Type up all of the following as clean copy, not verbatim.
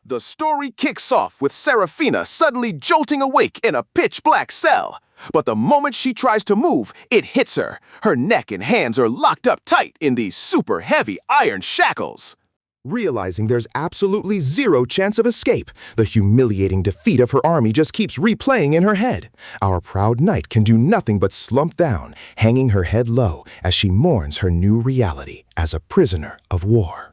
The story kicks off with Serafina suddenly jolting awake in a pitch-black cell. But the moment she tries to move, it hits her. Her neck and hands are locked up tight in these super heavy iron shackles. Realizing there's absolutely zero chance of escape, the humiliating defeat of her army just keeps replaying in her head. Our proud knight can do nothing but slump down, hanging her head low as she mourns her new reality as a prisoner of war.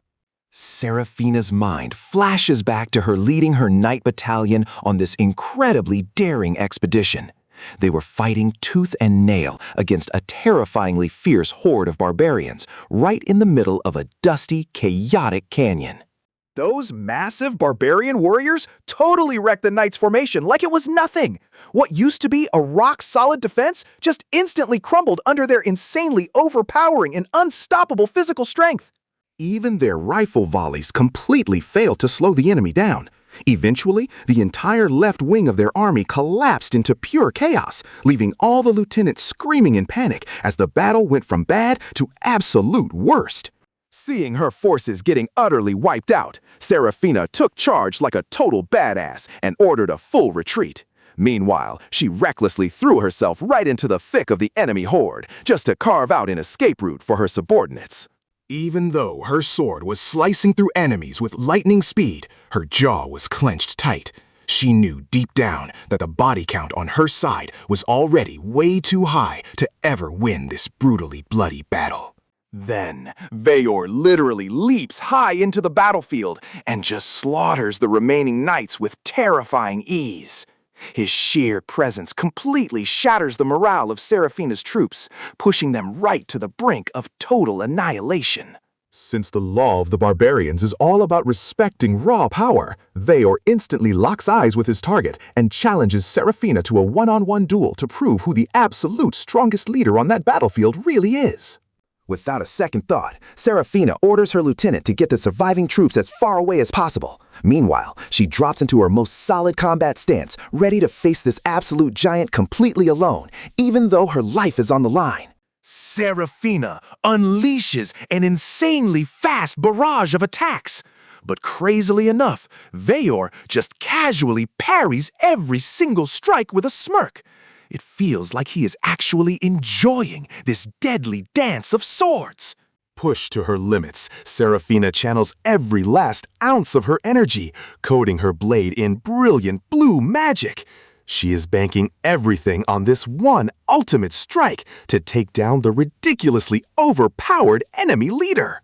Serafina's mind flashes back to her leading her knight battalion on this incredibly daring expedition. They were fighting tooth and nail against a terrifyingly fierce horde of barbarians right in the middle of a dusty, chaotic canyon. Those massive barbarian warriors totally wrecked the Knights' formation like it was nothing. What used to be a rock-solid defense just instantly crumbled under their insanely overpowering and unstoppable physical strength. Even their rifle volleys completely failed to slow the enemy down. Eventually, the entire left wing of their army collapsed into pure chaos, leaving all the lieutenants screaming in panic as the battle went from bad to absolute worst. Seeing her forces getting utterly wiped out, Serafina took charge like a total badass and ordered a full retreat. Meanwhile, she recklessly threw herself right into the thick of the enemy horde, just to carve out an escape route for her subordinates. Even though her sword was slicing through enemies with lightning speed, her jaw was clenched tight. She knew deep down that the body count on her side was already way too high to ever win this brutally bloody battle. Then, Veyor literally leaps high into the battlefield and just slaughters the remaining knights with terrifying ease. His sheer presence completely shatters the morale of Serafina's troops, pushing them right to the brink of total annihilation. Since the law of the barbarians is all about respecting raw power, Veyor instantly locks eyes with his target and challenges Serafina to a one-on-one duel to prove who the absolute strongest leader on that battlefield really is. Without a second thought, Serafina orders her lieutenant to get the surviving troops as far away as possible. Meanwhile, she drops into her most solid combat stance, ready to face this absolute giant completely alone, even though her life is on the line. Serafina unleashes an insanely fast barrage of attacks. But crazily enough, Veyor just casually parries every single strike with a smirk. It feels like he is actually enjoying this deadly dance of swords. Pushed to her limits, Serafina channels every last ounce of her energy, coating her blade in brilliant blue magic. She is banking everything on this one ultimate strike to take down the ridiculously overpowered enemy leader.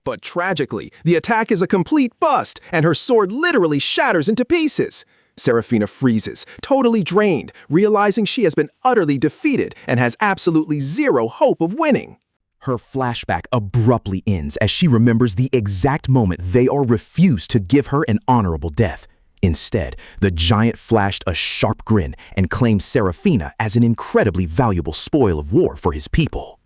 But tragically, the attack is a complete bust, and her sword literally shatters into pieces. Serafina freezes, totally drained, realizing she has been utterly defeated and has absolutely zero hope of winning. Her flashback abruptly ends as she remembers the exact moment Veyor refused to give her an honorable death. Instead, the giant flashed a sharp grin and claimed Serafina as an incredibly valuable spoil of war for his people.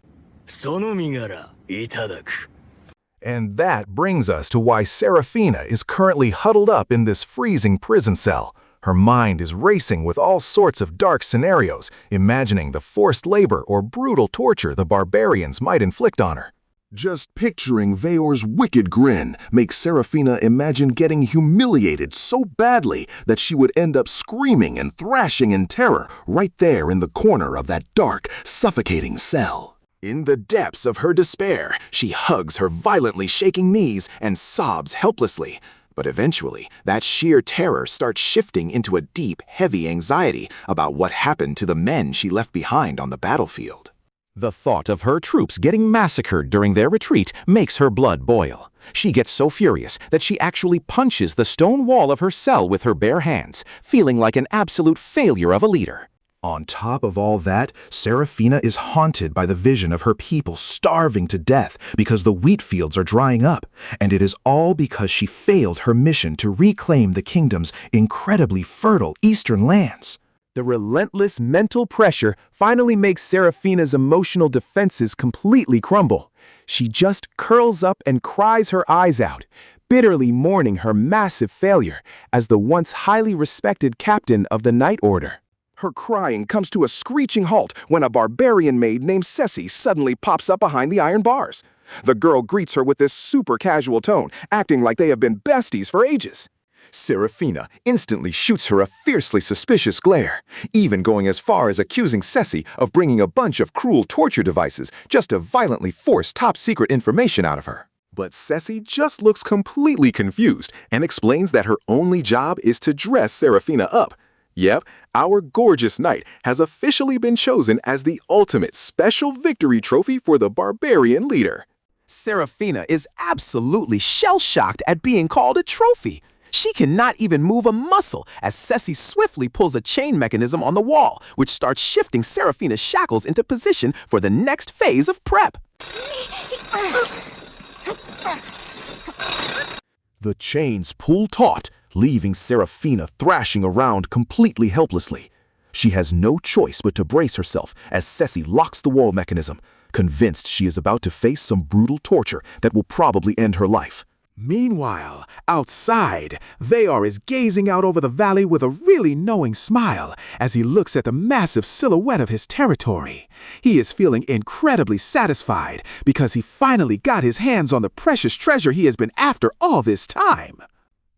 And that brings us to why Serafina is currently huddled up in this freezing prison cell. Her mind is racing with all sorts of dark scenarios, imagining the forced labor or brutal torture the barbarians might inflict on her. Just picturing Veyor's wicked grin makes Serafina imagine getting humiliated so badly that she would end up screaming and thrashing in terror right there in the corner of that dark, suffocating cell. In the depths of her despair, she hugs her violently shaking knees and sobs helplessly. But eventually, that sheer terror starts shifting into a deep, heavy anxiety about what happened to the men she left behind on the battlefield. The thought of her troops getting massacred during their retreat makes her blood boil. She gets so furious that she actually punches the stone wall of her cell with her bare hands, feeling like an absolute failure of a leader. On top of all that, Serafina is haunted by the vision of her people starving to death because the wheat fields are drying up, and it is all because she failed her mission to reclaim the kingdom's incredibly fertile eastern lands. The relentless mental pressure finally makes Serafina's emotional defenses completely crumble. She just curls up and cries her eyes out, bitterly mourning her massive failure as the once highly respected captain of the Knight Order. Her crying comes to a screeching halt when a barbarian maid named Ceci suddenly pops up behind the iron bars. The girl greets her with this super casual tone, acting like they have been besties for ages. Serafina instantly shoots her a fiercely suspicious glare, even going as far as accusing Ceci of bringing a bunch of cruel torture devices just to violently force top-secret information out of her. But Ceci just looks completely confused and explains that her only job is to dress Serafina up. Yep, our gorgeous knight has officially been chosen as the ultimate special victory trophy for the barbarian leader. Serafina is absolutely shell-shocked at being called a trophy. She cannot even move a muscle as Ceci swiftly pulls a chain mechanism on the wall, which starts shifting Serafina's shackles into position for the next phase of prep. The chains pull taut, leaving Serafina thrashing around completely helplessly. She has no choice but to brace herself as Ceci locks the wall mechanism, convinced she is about to face some brutal torture that will probably end her life. Meanwhile, outside, Veyor is gazing out over the valley with a really knowing smile as he looks at the massive silhouette of his territory. He is feeling incredibly satisfied because he finally got his hands on the precious treasure he has been after all this time.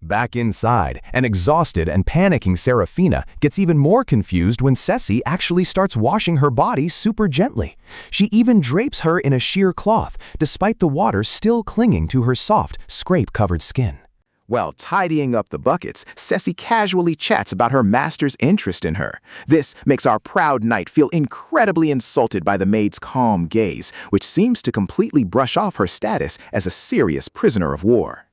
Back inside, an exhausted and panicking Serafina gets even more confused when Ceci actually starts washing her body super gently. She even drapes her in a sheer cloth, despite the water still clinging to her soft, scrape-covered skin. While tidying up the buckets, Ceci casually chats about her master's interest in her. This makes our proud knight feel incredibly insulted by the maid's calm gaze, which seems to completely brush off her status as a serious prisoner of war.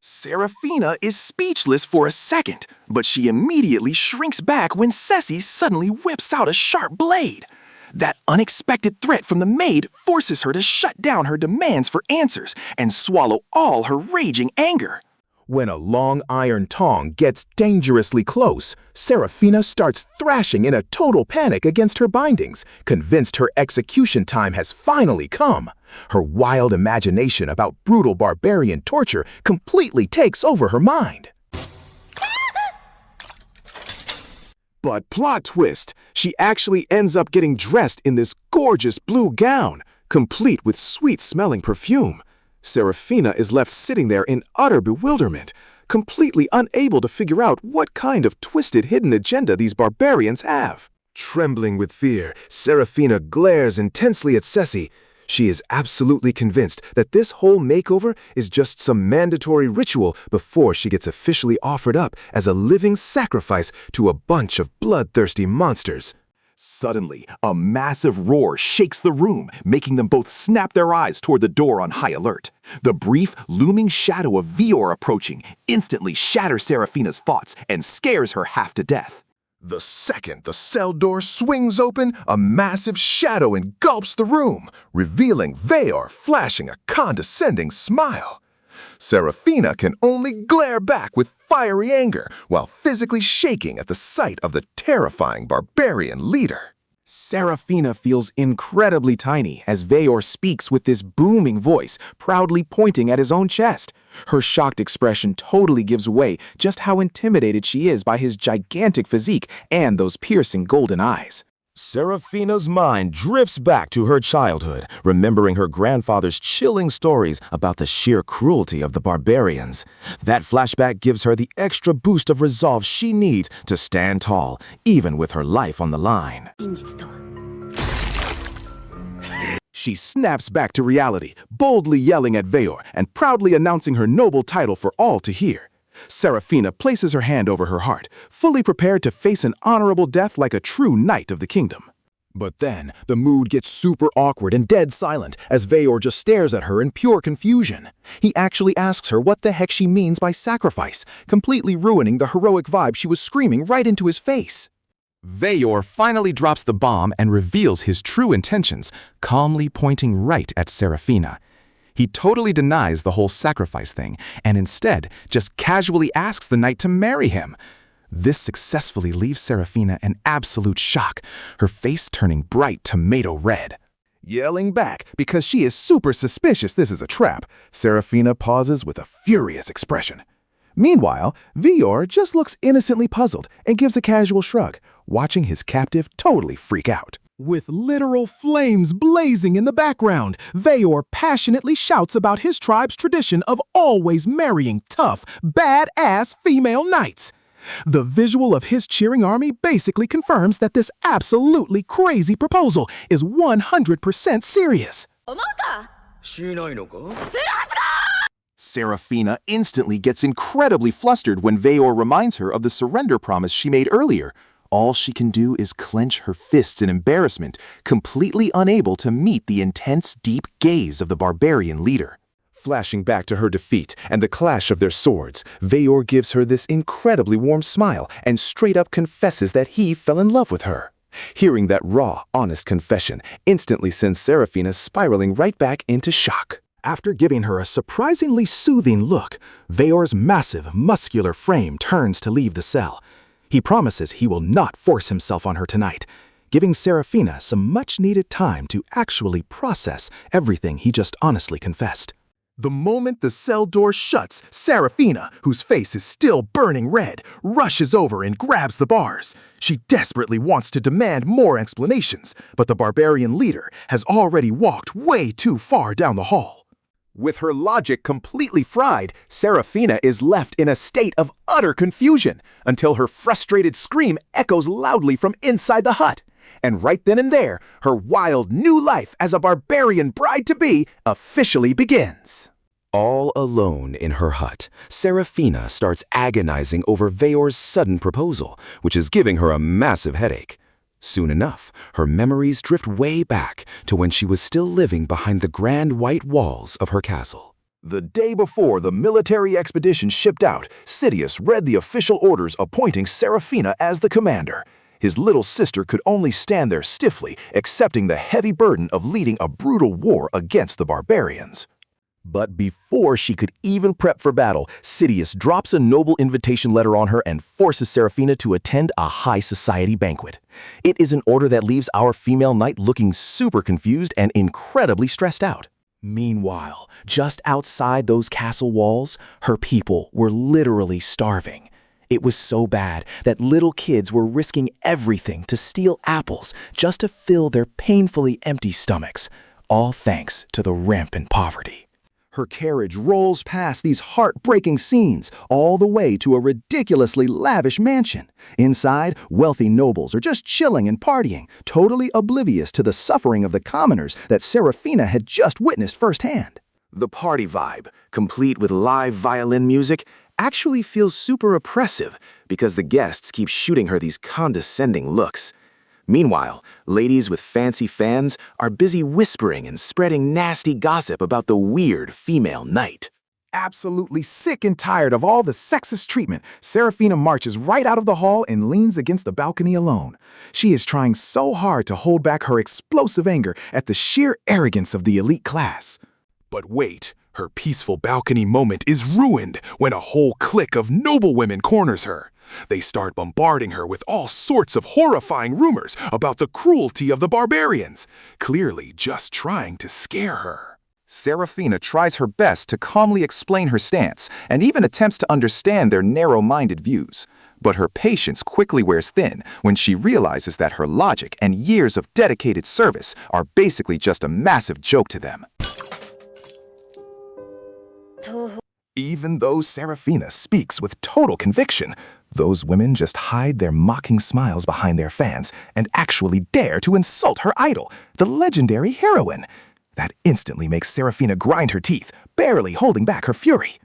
Serafina is speechless for a second, but she immediately shrinks back when Ceci suddenly whips out a sharp blade. That unexpected threat from the maid forces her to shut down her demands for answers and swallow all her raging anger. When a long iron tong gets dangerously close, Serafina starts thrashing in a total panic against her bindings, convinced her execution time has finally come. Her wild imagination about brutal barbarian torture completely takes over her mind. But plot twist, she actually ends up getting dressed in this gorgeous blue gown, complete with sweet-smelling perfume. Serafina is left sitting there in utter bewilderment, completely unable to figure out what kind of twisted hidden agenda these barbarians have. Trembling with fear, Serafina glares intensely at Ceci. She is absolutely convinced that this whole makeover is just some mandatory ritual before she gets officially offered up as a living sacrifice to a bunch of bloodthirsty monsters. Suddenly, a massive roar shakes the room, making them both snap their eyes toward the door on high alert. The brief, looming shadow of Veyor approaching instantly shatters Serafina's thoughts and scares her half to death. The second the cell door swings open, a massive shadow engulfs the room, revealing Veyor flashing a condescending smile. Serafina can only glare back with fiery anger while physically shaking at the sight of the terrifying barbarian leader. Serafina feels incredibly tiny as Veyor speaks with this booming voice, proudly pointing at his own chest. Her shocked expression totally gives away just how intimidated she is by his gigantic physique and those piercing golden eyes. Serafina's mind drifts back to her childhood, remembering her grandfather's chilling stories about the sheer cruelty of the barbarians. That flashback gives her the extra boost of resolve she needs to stand tall, even with her life on the line. She snaps back to reality, boldly yelling at Veyor and proudly announcing her noble title for all to hear. Serafina places her hand over her heart, fully prepared to face an honorable death like a true knight of the kingdom. But then, the mood gets super awkward and dead silent as Veyor just stares at her in pure confusion. He actually asks her what the heck she means by sacrifice, completely ruining the heroic vibe she was screaming right into his face. Veyor finally drops the bomb and reveals his true intentions, calmly pointing right at Serafina. He totally denies the whole sacrifice thing and instead just casually asks the knight to marry him. This successfully leaves Serafina in absolute shock, her face turning bright tomato red. Yelling back because she is super suspicious this is a trap, Serafina pauses with a furious expression. Meanwhile, Veyor just looks innocently puzzled and gives a casual shrug, watching his captive totally freak out. With literal flames blazing in the background, Veyor passionately shouts about his tribe's tradition of always marrying tough, badass female knights. The visual of his cheering army basically confirms that this absolutely crazy proposal is 100% serious. Serafina instantly gets incredibly flustered when Veyor reminds her of the surrender promise she made earlier. All she can do is clench her fists in embarrassment, completely unable to meet the intense, deep gaze of the barbarian leader. Flashing back to her defeat and the clash of their swords, Veyor gives her this incredibly warm smile and straight up confesses that he fell in love with her. Hearing that raw, honest confession instantly sends Serafina spiraling right back into shock. After giving her a surprisingly soothing look, Veyor's massive, muscular frame turns to leave the cell. He promises he will not force himself on her tonight, giving Serafina some much-needed time to actually process everything he just honestly confessed. The moment the cell door shuts, Serafina, whose face is still burning red, rushes over and grabs the bars. She desperately wants to demand more explanations, but the barbarian leader has already walked way too far down the hall. With her logic completely fried, Serafina is left in a state of utter confusion until her frustrated scream echoes loudly from inside the hut. And right then and there, her wild new life as a barbarian bride-to-be officially begins. All alone in her hut, Serafina starts agonizing over Veyor's sudden proposal, which is giving her a massive headache. Soon enough, her memories drift way back to when she was still living behind the grand white walls of her castle. The day before the military expedition shipped out, Sidious read the official orders appointing Serafina as the commander. His little sister could only stand there stiffly, accepting the heavy burden of leading a brutal war against the barbarians. But before she could even prep for battle, Sidious drops a noble invitation letter on her and forces Serafina to attend a high society banquet. It is an order that leaves our female knight looking super confused and incredibly stressed out. Meanwhile, just outside those castle walls, her people were literally starving. It was so bad that little kids were risking everything to steal apples just to fill their painfully empty stomachs, all thanks to the rampant poverty. Her carriage rolls past these heartbreaking scenes all the way to a ridiculously lavish mansion. Inside, wealthy nobles are just chilling and partying, totally oblivious to the suffering of the commoners that Serafina had just witnessed firsthand. The party vibe, complete with live violin music, actually feels super oppressive because the guests keep shooting her these condescending looks. Meanwhile, ladies with fancy fans are busy whispering and spreading nasty gossip about the weird female knight. Absolutely sick and tired of all the sexist treatment, Serafina marches right out of the hall and leans against the balcony alone. She is trying so hard to hold back her explosive anger at the sheer arrogance of the elite class. But wait, her peaceful balcony moment is ruined when a whole clique of noblewomen corners her. They start bombarding her with all sorts of horrifying rumors about the cruelty of the barbarians, clearly just trying to scare her. Serafina tries her best to calmly explain her stance and even attempts to understand their narrow-minded views. But her patience quickly wears thin when she realizes that her logic and years of dedicated service are basically just a massive joke to them. Even though Serafina speaks with total conviction, those women just hide their mocking smiles behind their fans and actually dare to insult her idol, the legendary heroine. That instantly makes Serafina grind her teeth, barely holding back her fury.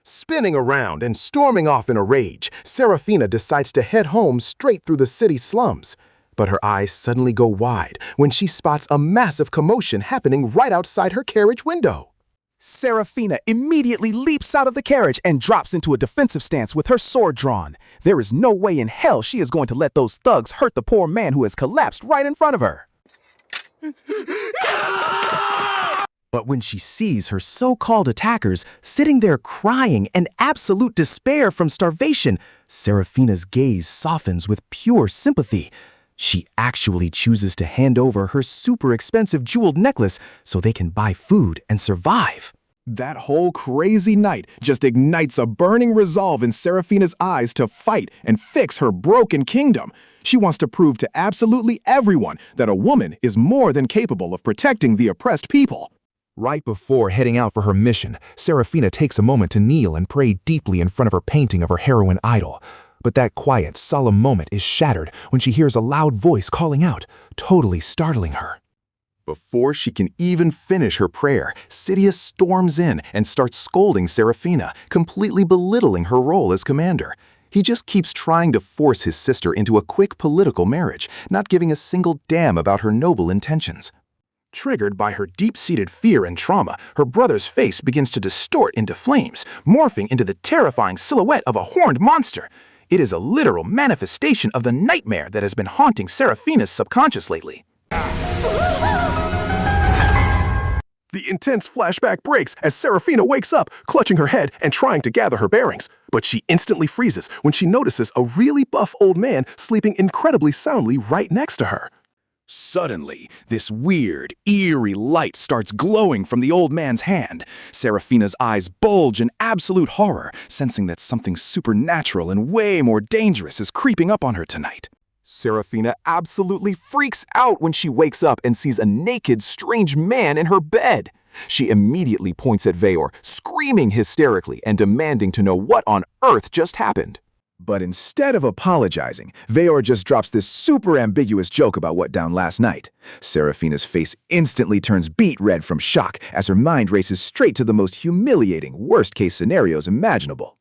Spinning around and storming off in a rage, Serafina decides to head home straight through the city slums. But her eyes suddenly go wide when she spots a massive commotion happening right outside her carriage window. Serafina immediately leaps out of the carriage and drops into a defensive stance with her sword drawn. There is no way in hell she is going to let those thugs hurt the poor man who has collapsed right in front of her. But when she sees her so-called attackers sitting there crying in absolute despair from starvation, Serafina's gaze softens with pure sympathy. She actually chooses to hand over her super expensive jeweled necklace so they can buy food and survive. That whole crazy night just ignites a burning resolve in Serafina's eyes to fight and fix her broken kingdom. She wants to prove to absolutely everyone that a woman is more than capable of protecting the oppressed people. Right before heading out for her mission, Serafina takes a moment to kneel and pray deeply in front of her painting of her heroine idol. But that quiet, solemn moment is shattered when she hears a loud voice calling out, totally startling her. Before she can even finish her prayer, Sidious storms in and starts scolding Serafina, completely belittling her role as commander. He just keeps trying to force his sister into a quick political marriage, not giving a single damn about her noble intentions. Triggered by her deep-seated fear and trauma, her brother's face begins to distort into flames, morphing into the terrifying silhouette of a horned monster. It is a literal manifestation of the nightmare that has been haunting Serafina's subconscious lately. The intense flashback breaks as Serafina wakes up, clutching her head and trying to gather her bearings. But she instantly freezes when she notices a really buff old man sleeping incredibly soundly right next to her. Suddenly, this weird, eerie light starts glowing from the old man's hand. Serafina's eyes bulge in absolute horror, sensing that something supernatural and way more dangerous is creeping up on her tonight. Serafina absolutely freaks out when she wakes up and sees a naked, strange man in her bed. She immediately points at Veyor, screaming hysterically and demanding to know what on earth just happened. But instead of apologizing, Veyor just drops this super ambiguous joke about what down last night. Serafina's face instantly turns beet red from shock as her mind races straight to the most humiliating, worst-case scenarios imaginable.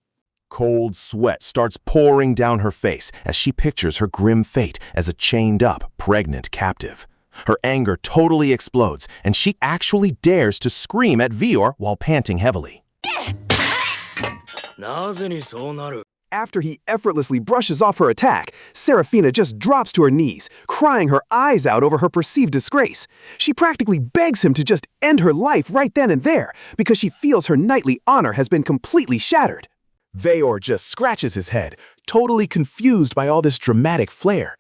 Cold sweat starts pouring down her face as she pictures her grim fate as a chained-up, pregnant captive. Her anger totally explodes, and she actually dares to scream at Veyor while panting heavily. After he effortlessly brushes off her attack, Serafina just drops to her knees, crying her eyes out over her perceived disgrace. She practically begs him to just end her life right then and there because she feels her knightly honor has been completely shattered. Veyor just scratches his head, totally confused by all this dramatic flair.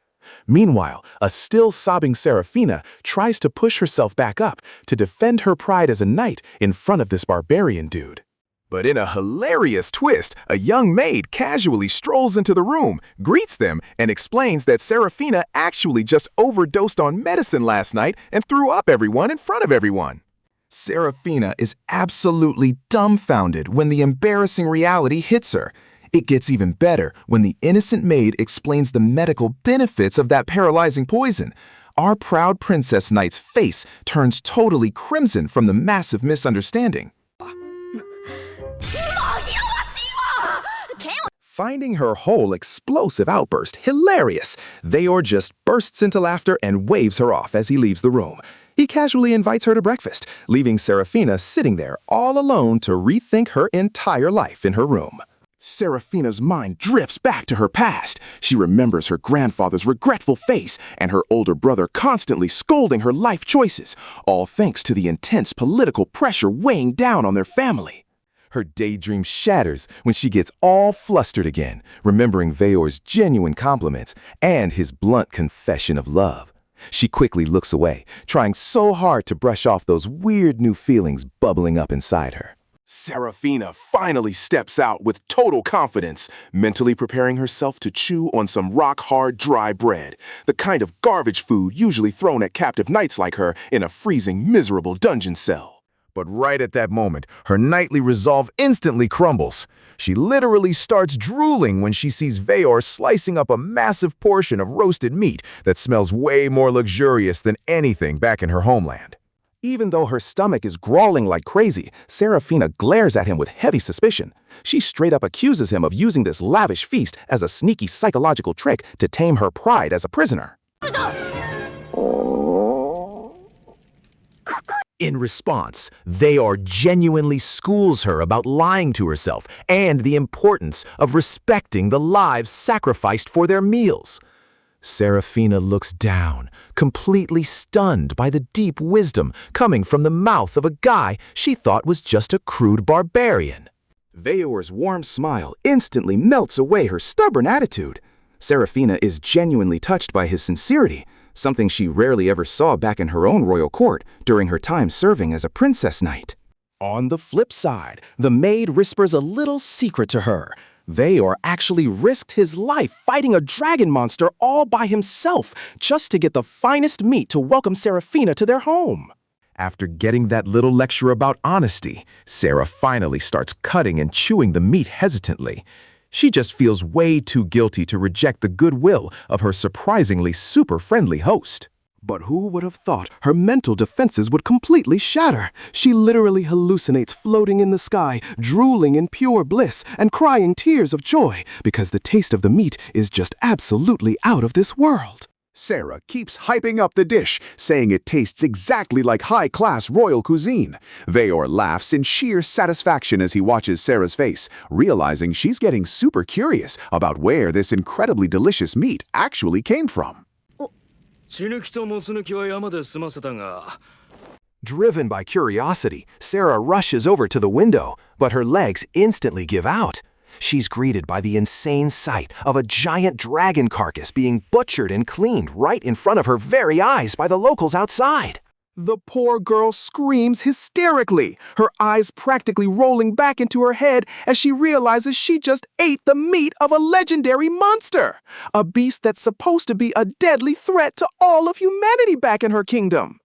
Meanwhile, a still sobbing Serafina tries to push herself back up to defend her pride as a knight in front of this barbarian dude. But in a hilarious twist, a young maid casually strolls into the room, greets them, and explains that Serafina actually just overdosed on medicine last night and threw up everyone in front of everyone. Serafina is absolutely dumbfounded when the embarrassing reality hits her. It gets even better when the innocent maid explains the medical benefits of that paralyzing poison. Our proud princess knight's face turns totally crimson from the massive misunderstanding. Finding her whole explosive outburst hilarious, Veyor just bursts into laughter and waves her off as he leaves the room. He casually invites her to breakfast, leaving Serafina sitting there all alone to rethink her entire life in her room. Serafina's mind drifts back to her past. She remembers her grandfather's regretful face and her older brother constantly scolding her life choices, all thanks to the intense political pressure weighing down on their family. Her daydream shatters when she gets all flustered again, remembering Veyor's genuine compliments and his blunt confession of love. She quickly looks away, trying so hard to brush off those weird new feelings bubbling up inside her. Serafina finally steps out with total confidence, mentally preparing herself to chew on some rock-hard dry bread, the kind of garbage food usually thrown at captive knights like her in a freezing, miserable dungeon cell. But right at that moment, her knightly resolve instantly crumbles. She literally starts drooling when she sees Veyor slicing up a massive portion of roasted meat that smells way more luxurious than anything back in her homeland. Even though her stomach is growling like crazy, Serafina glares at him with heavy suspicion. She straight up accuses him of using this lavish feast as a sneaky psychological trick to tame her pride as a prisoner. In response, Veyor genuinely schools her about lying to herself and the importance of respecting the lives sacrificed for their meals. Serafina looks down, completely stunned by the deep wisdom coming from the mouth of a guy she thought was just a crude barbarian. Veyor's warm smile instantly melts away her stubborn attitude. Serafina is genuinely touched by his sincerity, something she rarely ever saw back in her own royal court during her time serving as a princess knight. On the flip side, the maid whispers a little secret to her. Veyor actually risked his life fighting a dragon monster all by himself just to get the finest meat to welcome Serafina to their home. After getting that little lecture about honesty, Sarah finally starts cutting and chewing the meat hesitantly. She just feels way too guilty to reject the goodwill of her surprisingly super friendly host. But who would have thought her mental defenses would completely shatter? She literally hallucinates floating in the sky, drooling in pure bliss, and crying tears of joy because the taste of the meat is just absolutely out of this world. Sarah keeps hyping up the dish, saying it tastes exactly like high-class royal cuisine. Veyor laughs in sheer satisfaction as he watches Sarah's face, realizing she's getting super curious about where this incredibly delicious meat actually came from. Driven by curiosity, Sarah rushes over to the window, but her legs instantly give out. She's greeted by the insane sight of a giant dragon carcass being butchered and cleaned right in front of her very eyes by the locals outside. The poor girl screams hysterically, her eyes practically rolling back into her head as she realizes she just ate the meat of a legendary monster, a beast that's supposed to be a deadly threat to all of humanity back in her kingdom.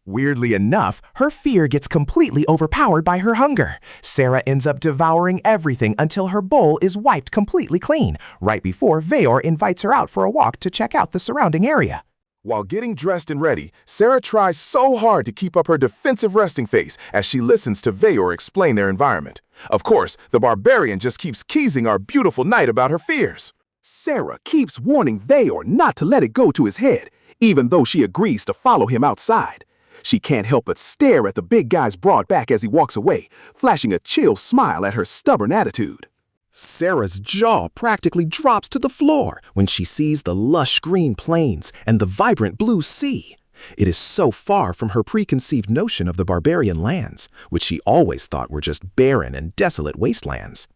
Weirdly enough, her fear gets completely overpowered by her hunger. Sarah ends up devouring everything until her bowl is wiped completely clean, right before Veyor invites her out for a walk to check out the surrounding area. While getting dressed and ready, Sarah tries so hard to keep up her defensive resting face as she listens to Veyor explain their environment. Of course, the barbarian just keeps teasing our beautiful knight about her fears. Sarah keeps warning Veyor not to let it go to his head, even though she agrees to follow him outside. She can't help but stare at the big guy's broad back as he walks away, flashing a chill smile at her stubborn attitude. Sarah's jaw practically drops to the floor when she sees the lush green plains and the vibrant blue sea. It is so far from her preconceived notion of the barbarian lands, which she always thought were just barren and desolate wastelands.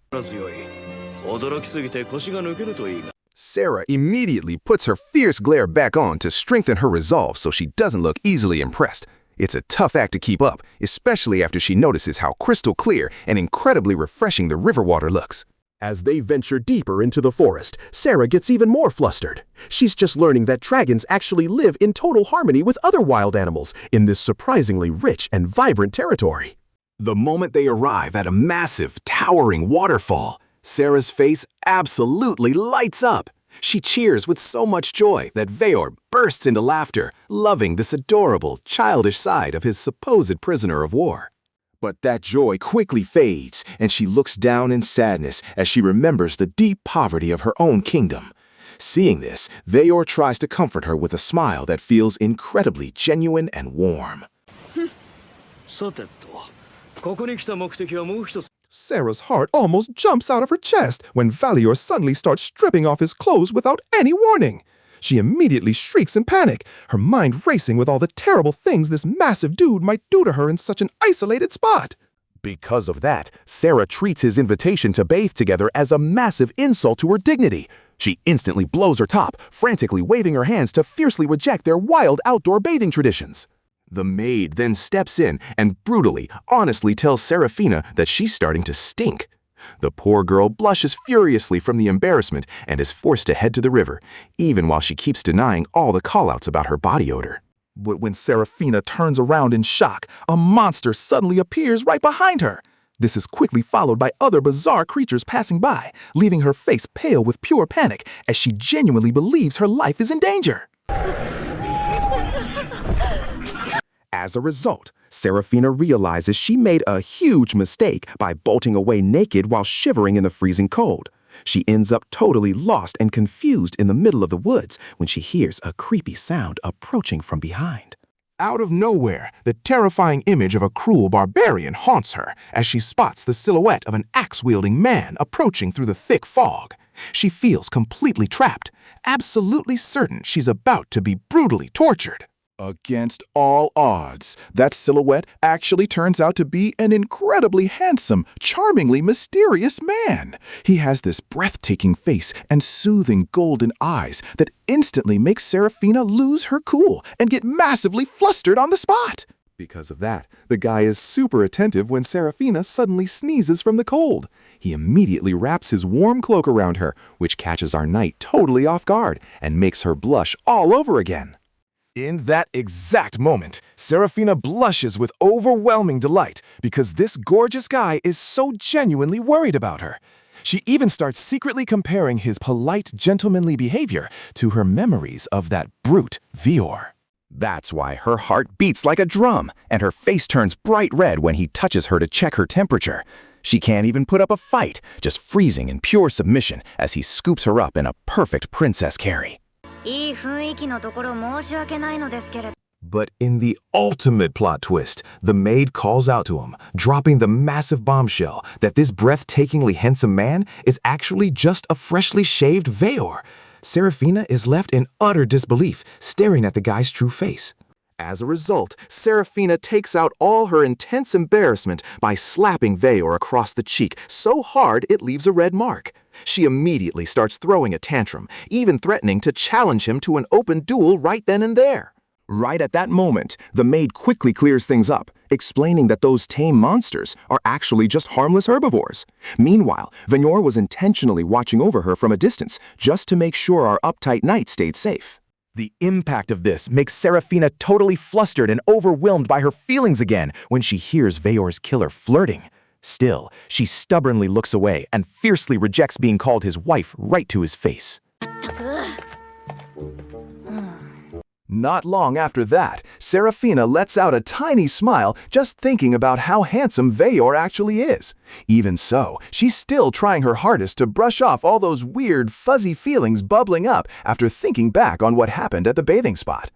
Sarah immediately puts her fierce glare back on to strengthen her resolve so she doesn't look easily impressed. It's a tough act to keep up, especially after she notices how crystal clear and incredibly refreshing the river water looks. As they venture deeper into the forest, Sarah gets even more flustered. She's just learning that dragons actually live in total harmony with other wild animals in this surprisingly rich and vibrant territory. The moment they arrive at a massive, towering waterfall, Sarah's face absolutely lights up. She cheers with so much joy that Veyor bursts into laughter, loving this adorable, childish side of his supposed prisoner of war. But that joy quickly fades, and she looks down in sadness as she remembers the deep poverty of her own kingdom. Seeing this, Veyor tries to comfort her with a smile that feels incredibly genuine and warm. Sarah's heart almost jumps out of her chest when Valior suddenly starts stripping off his clothes without any warning. She immediately shrieks in panic, her mind racing with all the terrible things this massive dude might do to her in such an isolated spot. Because of that, Sarah treats his invitation to bathe together as a massive insult to her dignity. She instantly blows her top, frantically waving her hands to fiercely reject their wild outdoor bathing traditions. The maid then steps in and brutally, honestly tells Serafina that she's starting to stink. The poor girl blushes furiously from the embarrassment and is forced to head to the river, even while she keeps denying all the callouts about her body odor. But when Serafina turns around in shock, a monster suddenly appears right behind her. This is quickly followed by other bizarre creatures passing by, leaving her face pale with pure panic as she genuinely believes her life is in danger. As a result, Serafina realizes she made a huge mistake by bolting away naked while shivering in the freezing cold. She ends up totally lost and confused in the middle of the woods when she hears a creepy sound approaching from behind. Out of nowhere, the terrifying image of a cruel barbarian haunts her as she spots the silhouette of an axe-wielding man approaching through the thick fog. She feels completely trapped, absolutely certain she's about to be brutally tortured. Against all odds, that silhouette actually turns out to be an incredibly handsome, charmingly mysterious man. He has this breathtaking face and soothing golden eyes that instantly makes Serafina lose her cool and get massively flustered on the spot. Because of that, the guy is super attentive when Serafina suddenly sneezes from the cold. He immediately wraps his warm cloak around her, which catches our knight totally off guard and makes her blush all over again. In that exact moment, Serafina blushes with overwhelming delight because this gorgeous guy is so genuinely worried about her. She even starts secretly comparing his polite, gentlemanly behavior to her memories of that brute Vior. That's why her heart beats like a drum, and her face turns bright red when he touches her to check her temperature. She can't even put up a fight, just freezing in pure submission as he scoops her up in a perfect princess carry. But in the ultimate plot twist, the maid calls out to him, dropping the massive bombshell that this breathtakingly handsome man is actually just a freshly shaved Veor. Serafina is left in utter disbelief, staring at the guy's true face. As a result, Serafina takes out all her intense embarrassment by slapping Veor across the cheek so hard it leaves a red mark. She immediately starts throwing a tantrum, even threatening to challenge him to an open duel right then and there. Right at that moment, the maid quickly clears things up, explaining that those tame monsters are actually just harmless herbivores. Meanwhile, Venor was intentionally watching over her from a distance just to make sure our uptight knight stayed safe. The impact of this makes Serafina totally flustered and overwhelmed by her feelings again when she hears Veor's killer flirting. Still, she stubbornly looks away and fiercely rejects being called his wife right to his face. Not long after that, Serafina lets out a tiny smile just thinking about how handsome Veor actually is. Even so, she's still trying her hardest to brush off all those weird, fuzzy feelings bubbling up after thinking back on what happened at the bathing spot.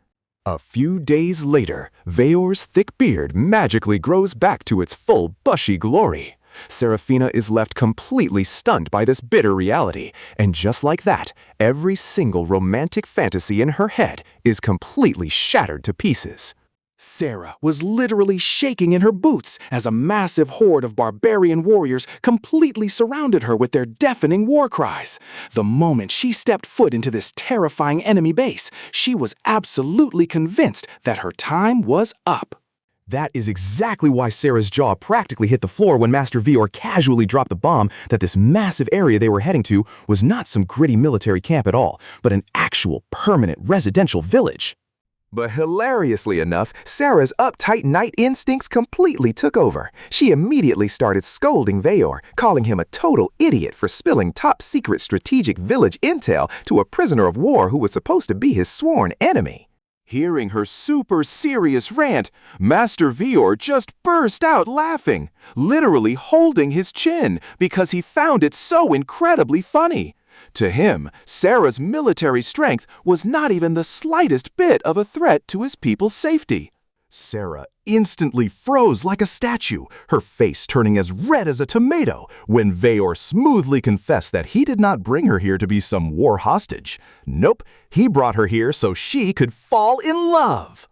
A few days later, Veor's thick beard magically grows back to its full bushy glory. Serafina is left completely stunned by this bitter reality, and just like that, every single romantic fantasy in her head is completely shattered to pieces. Sera was literally shaking in her boots as a massive horde of barbarian warriors completely surrounded her with their deafening war cries. The moment she stepped foot into this terrifying enemy base, she was absolutely convinced that her time was up. That is exactly why Sera's jaw practically hit the floor when Master Vior casually dropped the bomb that this massive area they were heading to was not some gritty military camp at all, but an actual permanent residential village. But hilariously enough, Sera's uptight knight instincts completely took over. She immediately started scolding Veor, calling him a total idiot for spilling top-secret strategic village intel to a prisoner of war who was supposed to be his sworn enemy. Hearing her super serious rant, Master Vior just burst out laughing, literally holding his chin because he found it so incredibly funny. To him, Sera's military strength was not even the slightest bit of a threat to his people's safety. Sera instantly froze like a statue, her face turning as red as a tomato, when Veor smoothly confessed that he did not bring her here to be some war hostage. Nope, he brought her here so she could fall in love.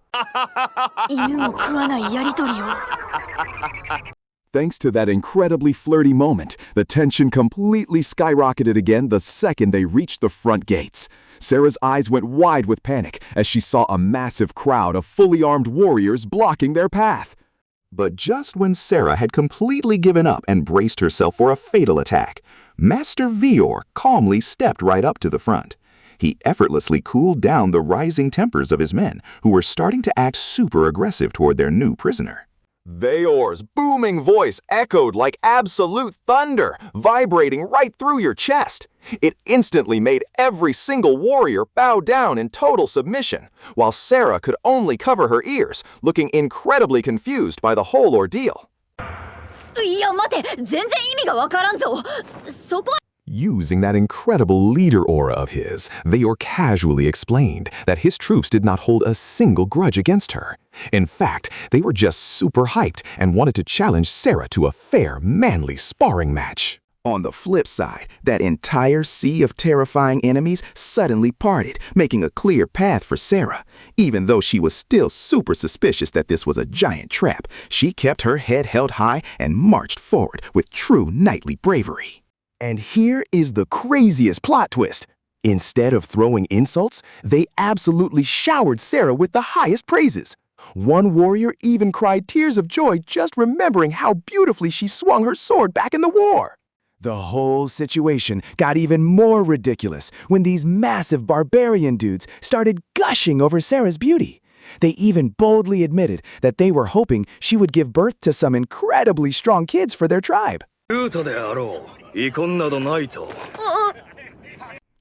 Thanks to that incredibly flirty moment, the tension completely skyrocketed again the second they reached the front gates. Sera's eyes went wide with panic as she saw a massive crowd of fully armed warriors blocking their path. But just when Sera had completely given up and braced herself for a fatal attack, Master Vior calmly stepped right up to the front. He effortlessly cooled down the rising tempers of his men, who were starting to act super aggressive toward their new prisoner. Veor's booming voice echoed like absolute thunder, vibrating right through your chest. It instantly made every single warrior bow down in total submission, while Sera could only cover her ears, looking incredibly confused by the whole ordeal. Using that incredible leader aura of his, Veor casually explained that his troops did not hold a single grudge against her. In fact, they were just super hyped and wanted to challenge Sera to a fair, manly sparring match. On the flip side, that entire sea of terrifying enemies suddenly parted, making a clear path for Sarah. Even though she was still super suspicious that this was a giant trap, she kept her head held high and marched forward with true knightly bravery. And here is the craziest plot twist. Instead of throwing insults, they absolutely showered Sarah with the highest praises. One warrior even cried tears of joy just remembering how beautifully she swung her sword back in the war. The whole situation got even more ridiculous when these massive barbarian dudes started gushing over Sarah's beauty. They even boldly admitted that they were hoping she would give birth to some incredibly strong kids for their tribe.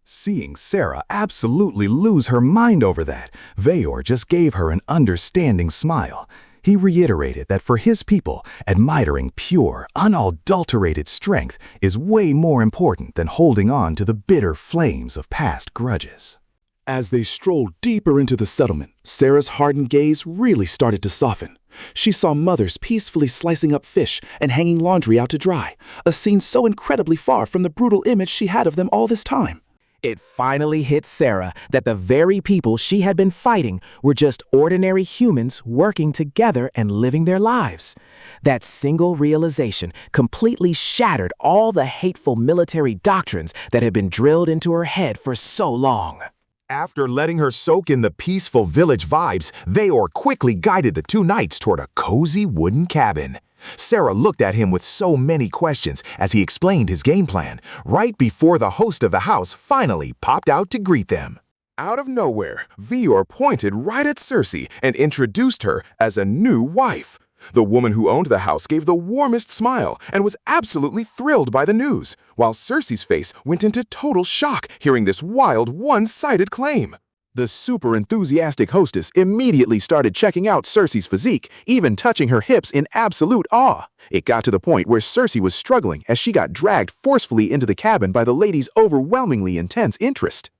Seeing Sarah absolutely lose her mind over that, Veyor just gave her an understanding smile. He reiterated that for his people, admiring pure, unadulterated strength is way more important than holding on to the bitter flames of past grudges. As they strolled deeper into the settlement, Sarah's hardened gaze really started to soften. She saw mothers peacefully slicing up fish and hanging laundry out to dry, a scene so incredibly far from the brutal image she had of them all this time. It finally hit Sarah that the very people she had been fighting were just ordinary humans working together and living their lives. That single realization completely shattered all the hateful military doctrines that had been drilled into her head for so long. After letting her soak in the peaceful village vibes, Veyor quickly guided the two knights toward a cozy wooden cabin. Sarah looked at him with so many questions as he explained his game plan, right before the host of the house finally popped out to greet them. Out of nowhere, Veyor pointed right at Cersei and introduced her as a new wife. The woman who owned the house gave the warmest smile and was absolutely thrilled by the news, while Cersei's face went into total shock hearing this wild, one-sided claim. The super enthusiastic hostess immediately started checking out Cersei's physique, even touching her hips in absolute awe. It got to the point where Cersei was struggling as she got dragged forcefully into the cabin by the lady's overwhelmingly intense interest.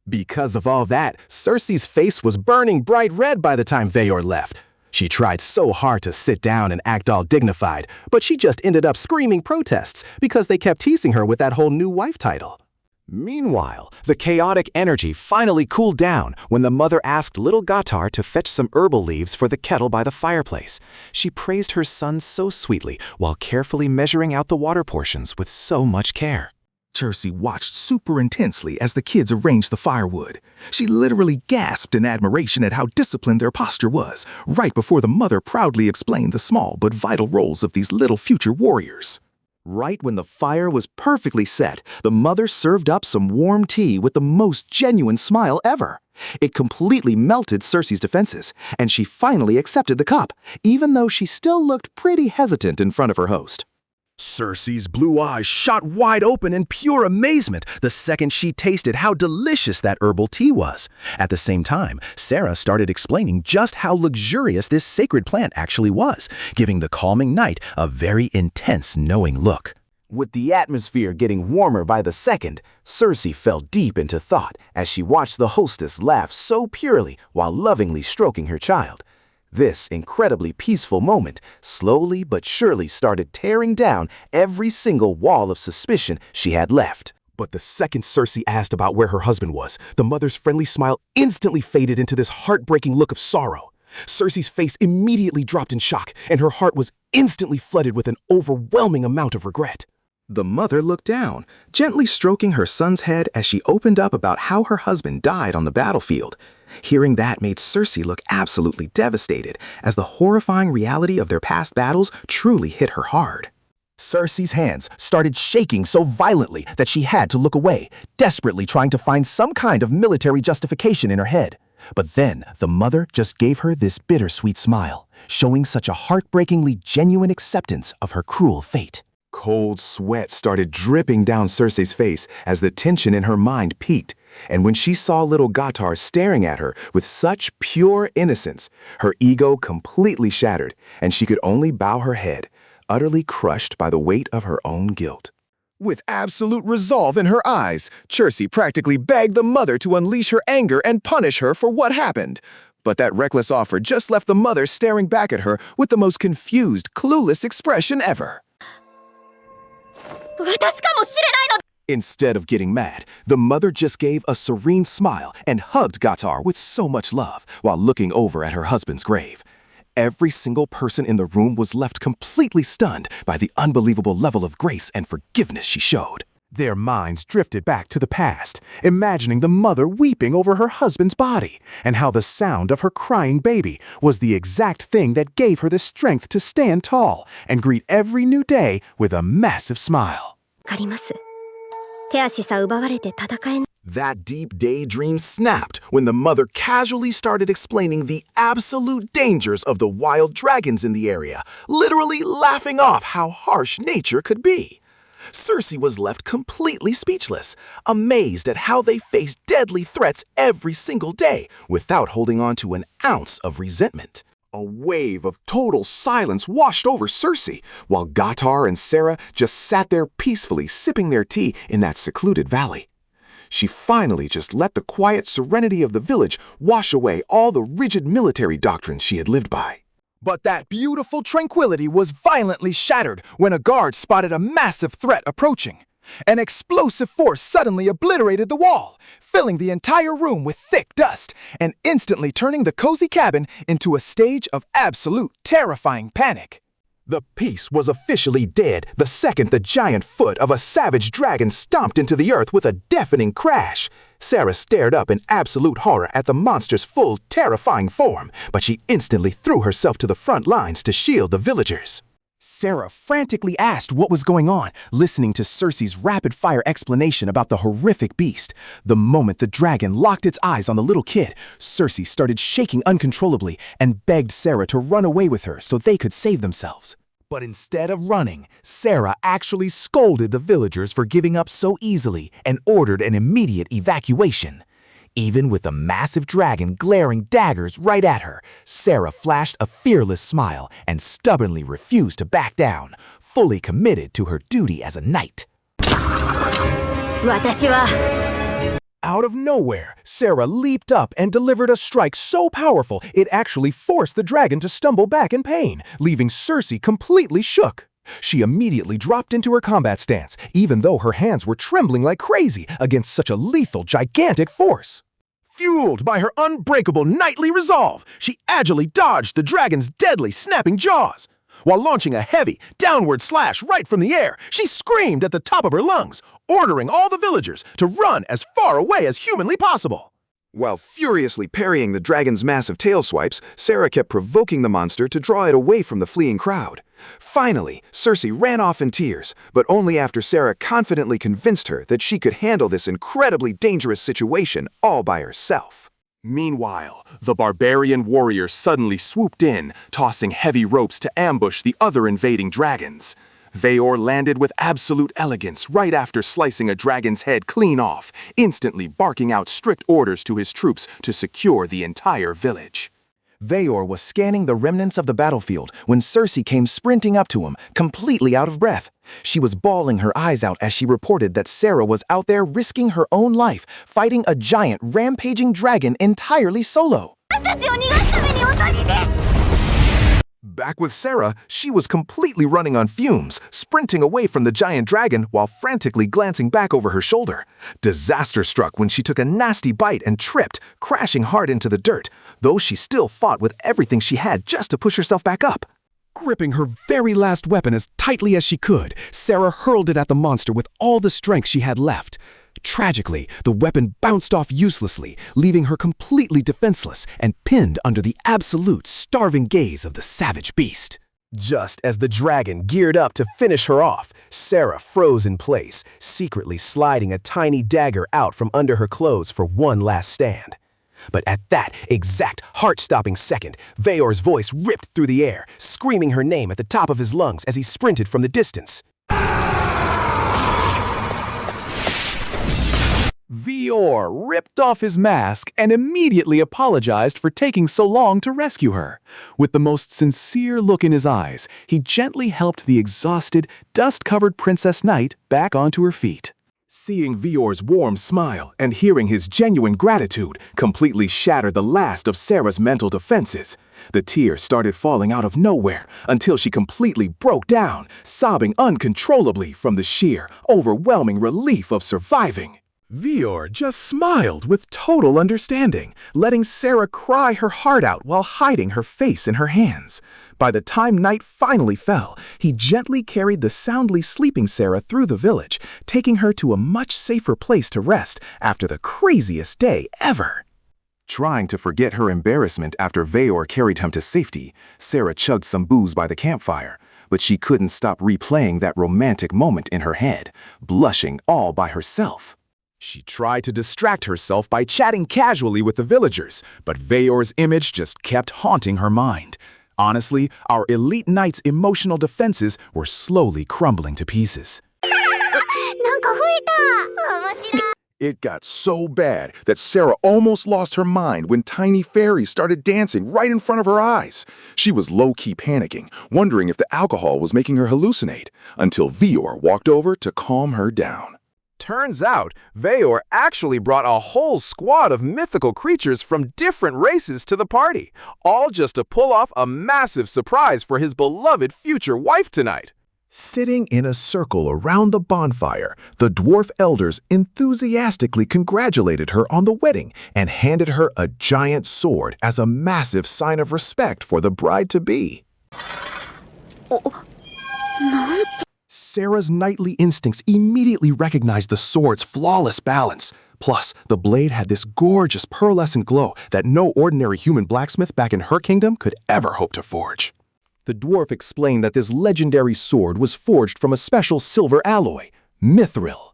Because of all that, Cersei's face was burning bright red by the time Veyor left. She tried so hard to sit down and act all dignified, but she just ended up screaming protests because they kept teasing her with that whole new wife title. Meanwhile, the chaotic energy finally cooled down when the mother asked little Gatar to fetch some herbal leaves for the kettle by the fireplace. She praised her son so sweetly while carefully measuring out the water portions with so much care. Cersei watched super intensely as the kids arranged the firewood. She literally gasped in admiration at how disciplined their posture was, right before the mother proudly explained the small but vital roles of these little future warriors. Right when the fire was perfectly set, the mother served up some warm tea with the most genuine smile ever. It completely melted Cersei's defenses, and she finally accepted the cup, even though she still looked pretty hesitant in front of her host. Cersei's blue eyes shot wide open in pure amazement the second she tasted how delicious that herbal tea was. At the same time, Sarah started explaining just how luxurious this sacred plant actually was, giving the calming night a very intense, knowing look. With the atmosphere getting warmer by the second, Cersei fell deep into thought as she watched the hostess laugh so purely while lovingly stroking her child. This incredibly peaceful moment slowly but surely started tearing down every single wall of suspicion she had left. But the second Cersei asked about where her husband was, the mother's friendly smile instantly faded into this heartbreaking look of sorrow. Cersei's face immediately dropped in shock, and her heart was instantly flooded with an overwhelming amount of regret. The mother looked down, gently stroking her son's head as she opened up about how her husband died on the battlefield. Hearing that made Cersei look absolutely devastated, as the horrifying reality of their past battles truly hit her hard. Cersei's hands started shaking so violently that she had to look away, desperately trying to find some kind of military justification in her head. But then the mother just gave her this bittersweet smile, showing such a heartbreakingly genuine acceptance of her cruel fate. Cold sweat started dripping down Cersei's face as the tension in her mind peaked, and when she saw little Gatar staring at her with such pure innocence, her ego completely shattered, and she could only bow her head, utterly crushed by the weight of her own guilt. With absolute resolve in her eyes, Cersei practically begged the mother to unleash her anger and punish her for what happened. But that reckless offer just left the mother staring back at her with the most confused, clueless expression ever. 私かもしれないの Instead of getting mad, the mother just gave a serene smile and hugged Captor with so much love while looking over at her husband's grave. Every single person in the room was left completely stunned by the unbelievable level of grace and forgiveness she showed. Their minds drifted back to the past, imagining the mother weeping over her husband's body, and how the sound of her crying baby was the exact thing that gave her the strength to stand tall and greet every new day with a massive smile. わかります。手足さ奪われて戦えない That deep daydream snapped when the mother casually started explaining the absolute dangers of the wild dragons in the area, literally laughing off how harsh nature could be. Cersei was left completely speechless, amazed at how they faced deadly threats every single day without holding on to an ounce of resentment. A wave of total silence washed over Cersei, while Captor and Sarah just sat there peacefully sipping their tea in that secluded valley. She finally just let the quiet serenity of the village wash away all the rigid military doctrines she had lived by. But that beautiful tranquility was violently shattered when a guard spotted a massive threat approaching. An explosive force suddenly obliterated the wall, filling the entire room with thick dust and instantly turning the cozy cabin into a stage of absolute terrifying panic. The peace was officially dead the second the giant foot of a savage dragon stomped into the earth with a deafening crash. Sarah stared up in absolute horror at the monster's full, terrifying form, but she instantly threw herself to the front lines to shield the villagers. Sarah frantically asked what was going on, listening to Cersei's rapid-fire explanation about the horrific beast. The moment the dragon locked its eyes on the little kid, Cersei started shaking uncontrollably and begged Sarah to run away with her so they could save themselves. But instead of running, Sarah actually scolded the villagers for giving up so easily and ordered an immediate evacuation. Even with the massive dragon glaring daggers right at her, Sarah flashed a fearless smile and stubbornly refused to back down, fully committed to her duty as a knight. 私は Out of nowhere, Sarah leaped up and delivered a strike so powerful it actually forced the dragon to stumble back in pain, leaving Cersei completely shook. She immediately dropped into her combat stance, even though her hands were trembling like crazy against such a lethal, gigantic force. Fueled by her unbreakable knightly resolve, she agilely dodged the dragon's deadly snapping jaws. While launching a heavy, downward slash right from the air, she screamed at the top of her lungs, ordering all the villagers to run as far away as humanly possible. While furiously parrying the dragon's massive tail swipes, Sarah kept provoking the monster to draw it away from the fleeing crowd. Finally, Cersei ran off in tears, but only after Sarah confidently convinced her that she could handle this incredibly dangerous situation all by herself. Meanwhile, the barbarian warrior suddenly swooped in, tossing heavy ropes to ambush the other invading dragons. Veor landed with absolute elegance right after slicing a dragon's head clean off, instantly barking out strict orders to his troops to secure the entire village. Veor was scanning the remnants of the battlefield when Cersei came sprinting up to him, completely out of breath. She was bawling her eyes out as she reported that Sarah was out there risking her own life, fighting a giant, rampaging dragon entirely solo. 私たちを逃がすためにおとりで Back with Sarah, she was completely running on fumes, sprinting away from the giant dragon while frantically glancing back over her shoulder. Disaster struck when she took a nasty bite and tripped, crashing hard into the dirt, though she still fought with everything she had just to push herself back up. Gripping her very last weapon as tightly as she could, Sarah hurled it at the monster with all the strength she had left. Tragically, the weapon bounced off uselessly, leaving her completely defenseless and pinned under the absolute starving gaze of the savage beast. Just as the dragon geared up to finish her off, Sarah froze in place, secretly sliding a tiny dagger out from under her clothes for one last stand. But at that exact heart-stopping second, Veor's voice ripped through the air, screaming her name at the top of his lungs as he sprinted from the distance. Veor ripped off his mask and immediately apologized for taking so long to rescue her. With the most sincere look in his eyes, he gently helped the exhausted, dust-covered Princess Knight back onto her feet. Seeing Vior's warm smile and hearing his genuine gratitude completely shattered the last of Sarah's mental defenses. The tears started falling out of nowhere until she completely broke down, sobbing uncontrollably from the sheer, overwhelming relief of surviving. Vior just smiled with total understanding, letting Sarah cry her heart out while hiding her face in her hands. By the time night finally fell, he gently carried the soundly sleeping Sarah through the village, taking her to a much safer place to rest after the craziest day ever. Trying to forget her embarrassment after Vior carried him to safety, Sarah chugged some booze by the campfire, but she couldn't stop replaying that romantic moment in her head, blushing all by herself. She tried to distract herself by chatting casually with the villagers, but Vior's image just kept haunting her mind. Honestly, our elite knight's emotional defenses were slowly crumbling to pieces. It got so bad that Sarah almost lost her mind when tiny fairies started dancing right in front of her eyes. She was low-key panicking, wondering if the alcohol was making her hallucinate, until Vior walked over to calm her down. Turns out, Vior actually brought a whole squad of mythical creatures from different races to the party, all just to pull off a massive surprise for his beloved future wife tonight. Sitting in a circle around the bonfire, the dwarf elders enthusiastically congratulated her on the wedding and handed her a giant sword as a massive sign of respect for the bride-to-be. Sarah's knightly instincts immediately recognized the sword's flawless balance. Plus, the blade had this gorgeous pearlescent glow that no ordinary human blacksmith back in her kingdom could ever hope to forge. The dwarf explained that this legendary sword was forged from a special silver alloy, mithril.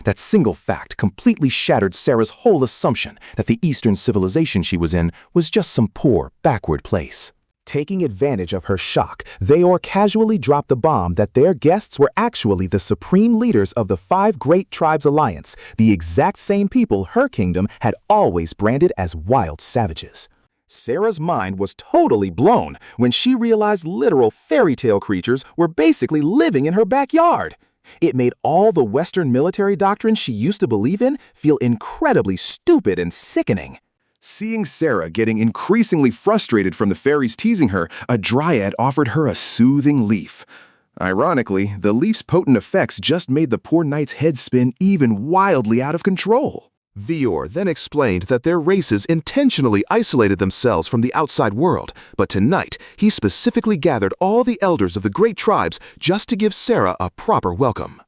That single fact completely shattered Sarah's whole assumption that the Eastern civilization she was in was just some poor, backward place. Taking advantage of her shock, Vior casually dropped the bomb that their guests were actually the supreme leaders of the Five Great Tribes Alliance, the exact same people her kingdom had always branded as wild savages. Sarah's mind was totally blown when she realized literal fairy tale creatures were basically living in her backyard. It made all the Western military doctrine she used to believe in feel incredibly stupid and sickening. Seeing Sarah getting increasingly frustrated from the fairies teasing her, a dryad offered her a soothing leaf. Ironically, the leaf's potent effects just made the poor knight's head spin even wildly out of control. Vior then explained that their races intentionally isolated themselves from the outside world, but tonight he specifically gathered all the elders of the great tribes just to give Sarah a proper welcome.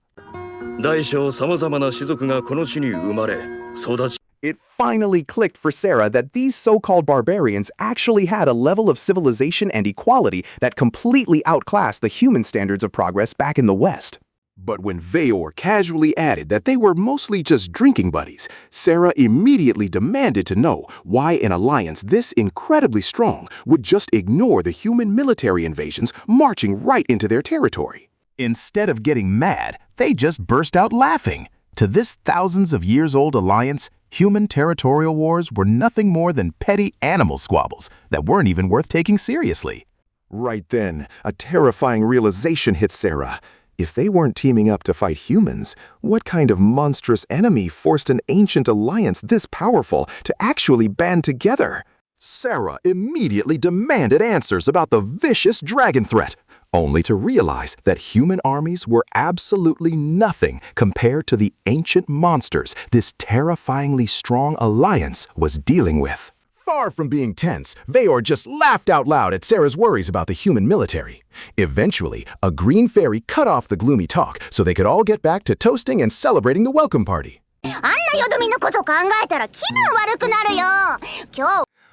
It finally clicked for Sarah that these so-called barbarians actually had a level of civilization and equality that completely outclassed the human standards of progress back in the West. But when Vior casually added that they were mostly just drinking buddies, Sarah immediately demanded to know why an alliance this incredibly strong would just ignore the human military invasions marching right into their territory. Instead of getting mad, they just burst out laughing. To this thousands of years old alliance, human territorial wars were nothing more than petty animal squabbles that weren't even worth taking seriously. Right then, a terrifying realization hit Sarah. If they weren't teaming up to fight humans, what kind of monstrous enemy forced an ancient alliance this powerful to actually band together? Sarah immediately demanded answers about the vicious dragon threat, only to realize that human armies were absolutely nothing compared to the ancient monsters this terrifyingly strong alliance was dealing with. Far from being tense, Vior just laughed out loud at Sarah's worries about the human military. Eventually, a green fairy cut off the gloomy talk so they could all get back to toasting and celebrating the welcome party.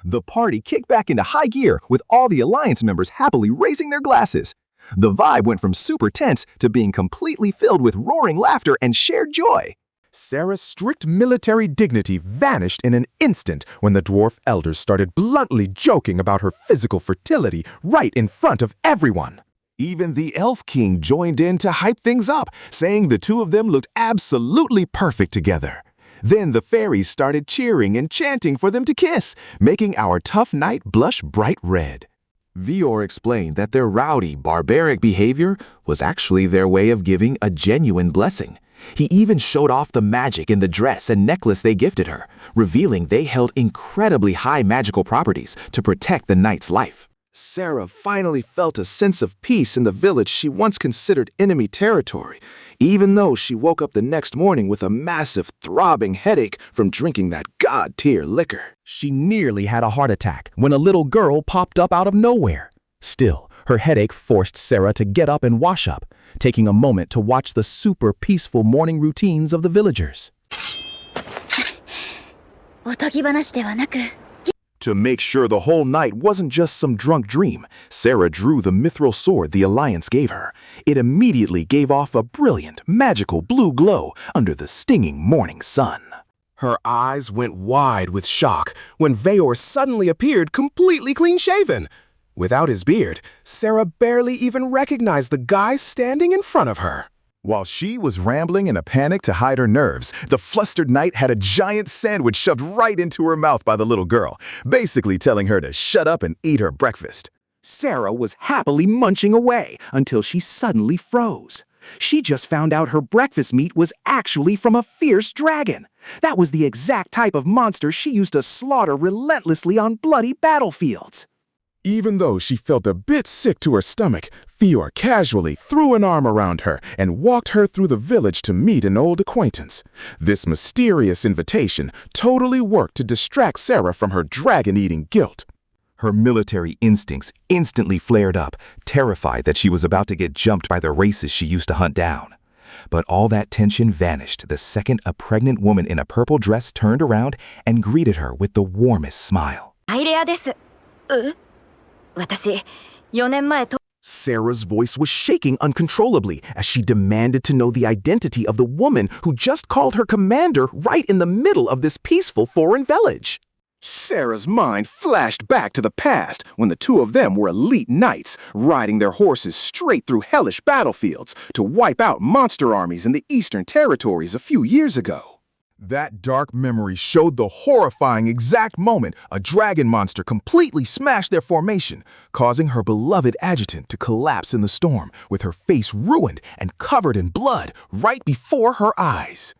The party kicked back into high gear with all the alliance members happily raising their glasses. The vibe went from super tense to being completely filled with roaring laughter and shared joy. Sarah's strict military dignity vanished in an instant when the dwarf elders started bluntly joking about her physical fertility right in front of everyone. Even the elf king joined in to hype things up, saying the two of them looked absolutely perfect together. Then the fairies started cheering and chanting for them to kiss, making our tough knight blush bright red. Vior explained that their rowdy, barbaric behavior was actually their way of giving a genuine blessing, He even showed off the magic in the dress and necklace they gifted her, revealing they held incredibly high magical properties to protect the knight's life. Sera finally felt a sense of peace in the village she once considered enemy territory, even though she woke up the next morning with a massive, throbbing headache from drinking that god-tier liquor. She nearly had a heart attack when a little girl popped up out of nowhere. Still, her headache forced Sera to get up and wash up, taking a moment to watch the super peaceful morning routines of the villagers. To make sure the whole night wasn't just some drunk dream, Sera drew the mithril sword the Alliance gave her. It immediately gave off a brilliant, magical blue glow under the stinging morning sun. Her eyes went wide with shock when Veor suddenly appeared completely clean-shaven. Without his beard, Sera barely even recognized the guy standing in front of her. While she was rambling in a panic to hide her nerves, the flustered knight had a giant sandwich shoved right into her mouth by the little girl, basically telling her to shut up and eat her breakfast. Sera was happily munching away until she suddenly froze. She just found out her breakfast meat was actually from a fierce dragon. That was the exact type of monster she used to slaughter relentlessly on bloody battlefields. Even though she felt a bit sick to her stomach, Veor casually threw an arm around her and walked her through the village to meet an old acquaintance. This mysterious invitation totally worked to distract Sera from her dragon-eating guilt. Her military instincts instantly flared up, terrified that she was about to get jumped by the races she used to hunt down. But all that tension vanished the second a pregnant woman in a purple dress turned around and greeted her with the warmest smile. Sera's voice was shaking uncontrollably as she demanded to know the identity of the woman who just called her commander right in the middle of this peaceful foreign village. Sera's mind flashed back to the past when the two of them were elite knights, riding their horses straight through hellish battlefields to wipe out monster armies in the Eastern Territories a few years ago. That dark memory showed the horrifying exact moment a dragon monster completely smashed their formation, causing her beloved adjutant to collapse in the storm, with her face ruined and covered in blood right before her eyes.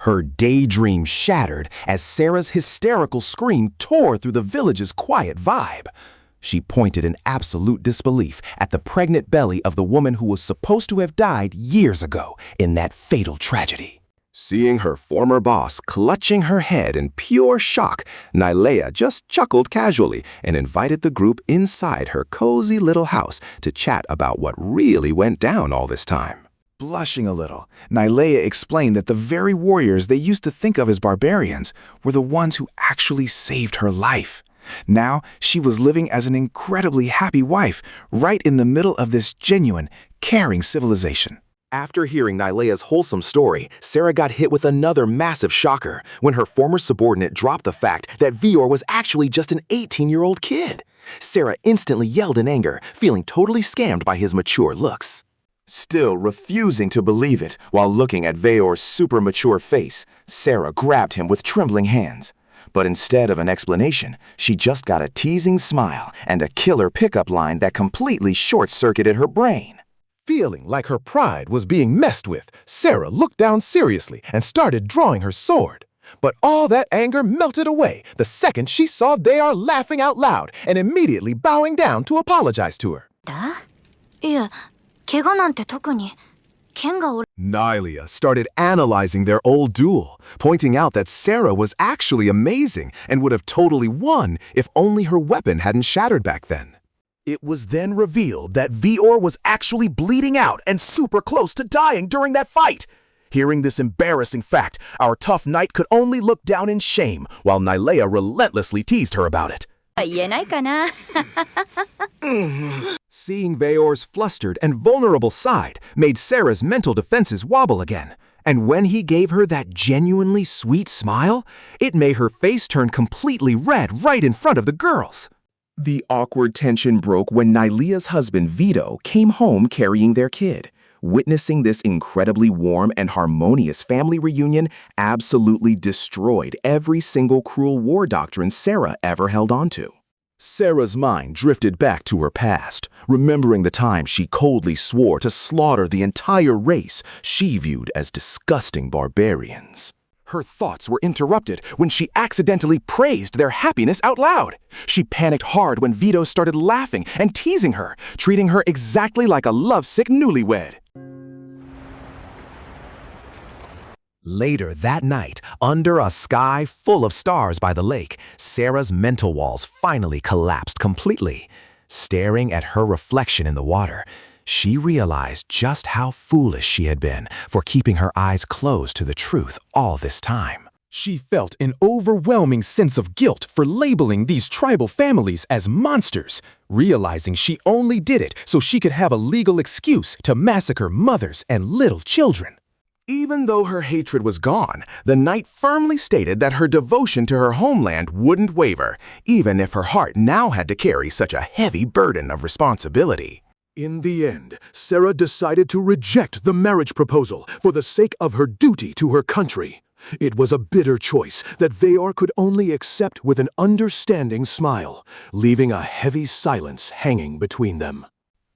Her daydream shattered as Sera's hysterical scream tore through the village's quiet vibe. She pointed in absolute disbelief at the pregnant belly of the woman who was supposed to have died years ago in that fatal tragedy. Seeing her former boss clutching her head in pure shock, Nylea just chuckled casually and invited the group inside her cozy little house to chat about what really went down all this time. Blushing a little, Nylea explained that the very warriors they used to think of as barbarians were the ones who actually saved her life. Now, she was living as an incredibly happy wife right in the middle of this genuine, caring civilization. After hearing Nylea's wholesome story, Sera got hit with another massive shocker when her former subordinate dropped the fact that Veor was actually just an 18-year-old kid. Sera instantly yelled in anger, feeling totally scammed by his mature looks. Still refusing to believe it while looking at Veor's super mature face, Sera grabbed him with trembling hands. But instead of an explanation, she just got a teasing smile and a killer pickup line that completely short-circuited her brain. Feeling like her pride was being messed with, Sera looked down seriously and started drawing her sword. But all that anger melted away the second she saw Veor laughing out loud and immediately bowing down to apologize to her. Nylea started analyzing their old duel, pointing out that Sera was actually amazing and would have totally won if only her weapon hadn't shattered back then. It was then revealed that Veor was actually bleeding out and super close to dying during that fight. Hearing this embarrassing fact, our tough knight could only look down in shame while Nylea relentlessly teased her about it. Seeing Veor's flustered and vulnerable side made Sera's mental defenses wobble again. And when he gave her that genuinely sweet smile, it made her face turn completely red right in front of the girls. The awkward tension broke when Nylea's husband Vito came home carrying their kid. Witnessing this incredibly warm and harmonious family reunion absolutely destroyed every single cruel war doctrine Sera ever held on to. Sarah's mind drifted back to her past, remembering the time she coldly swore to slaughter the entire race she viewed as disgusting barbarians. Her thoughts were interrupted when she accidentally praised their happiness out loud. She panicked hard when Vito started laughing and teasing her, treating her exactly like a lovesick newlywed. Later that night, under a sky full of stars by the lake, Sarah's mental walls finally collapsed completely. Staring at her reflection in the water, she realized just how foolish she had been for keeping her eyes closed to the truth all this time. She felt an overwhelming sense of guilt for labeling these tribal families as monsters, realizing she only did it so she could have a legal excuse to massacre mothers and little children. Even though her hatred was gone, the knight firmly stated that her devotion to her homeland wouldn't waver, even if her heart now had to carry such a heavy burden of responsibility. In the end, Sarah decided to reject the marriage proposal for the sake of her duty to her country. It was a bitter choice that Veor could only accept with an understanding smile, leaving a heavy silence hanging between them.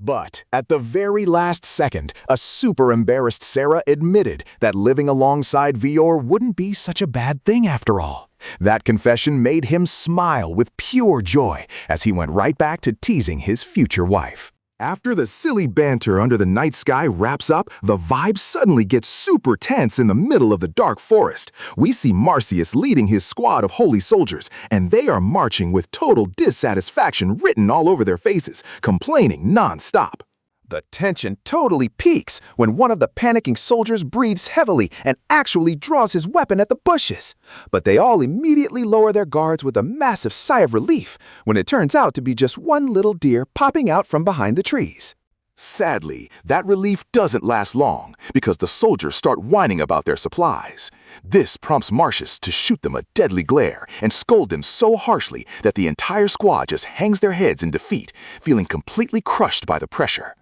But at the very last second, a super embarrassed Sarah admitted that living alongside Veor wouldn't be such a bad thing after all. That confession made him smile with pure joy as he went right back to teasing his future wife. After the silly banter under the night sky wraps up, the vibe suddenly gets super tense in the middle of the dark forest. We see Marcius leading his squad of holy soldiers, and they are marching with total dissatisfaction written all over their faces, complaining non-stop. The tension totally peaks when one of the panicking soldiers breathes heavily and actually draws his weapon at the bushes. But they all immediately lower their guards with a massive sigh of relief when it turns out to be just one little deer popping out from behind the trees. Sadly, that relief doesn't last long because the soldiers start whining about their supplies. This prompts Marcius to shoot them a deadly glare and scold them so harshly that the entire squad just hangs their heads in defeat, feeling completely crushed by the pressure.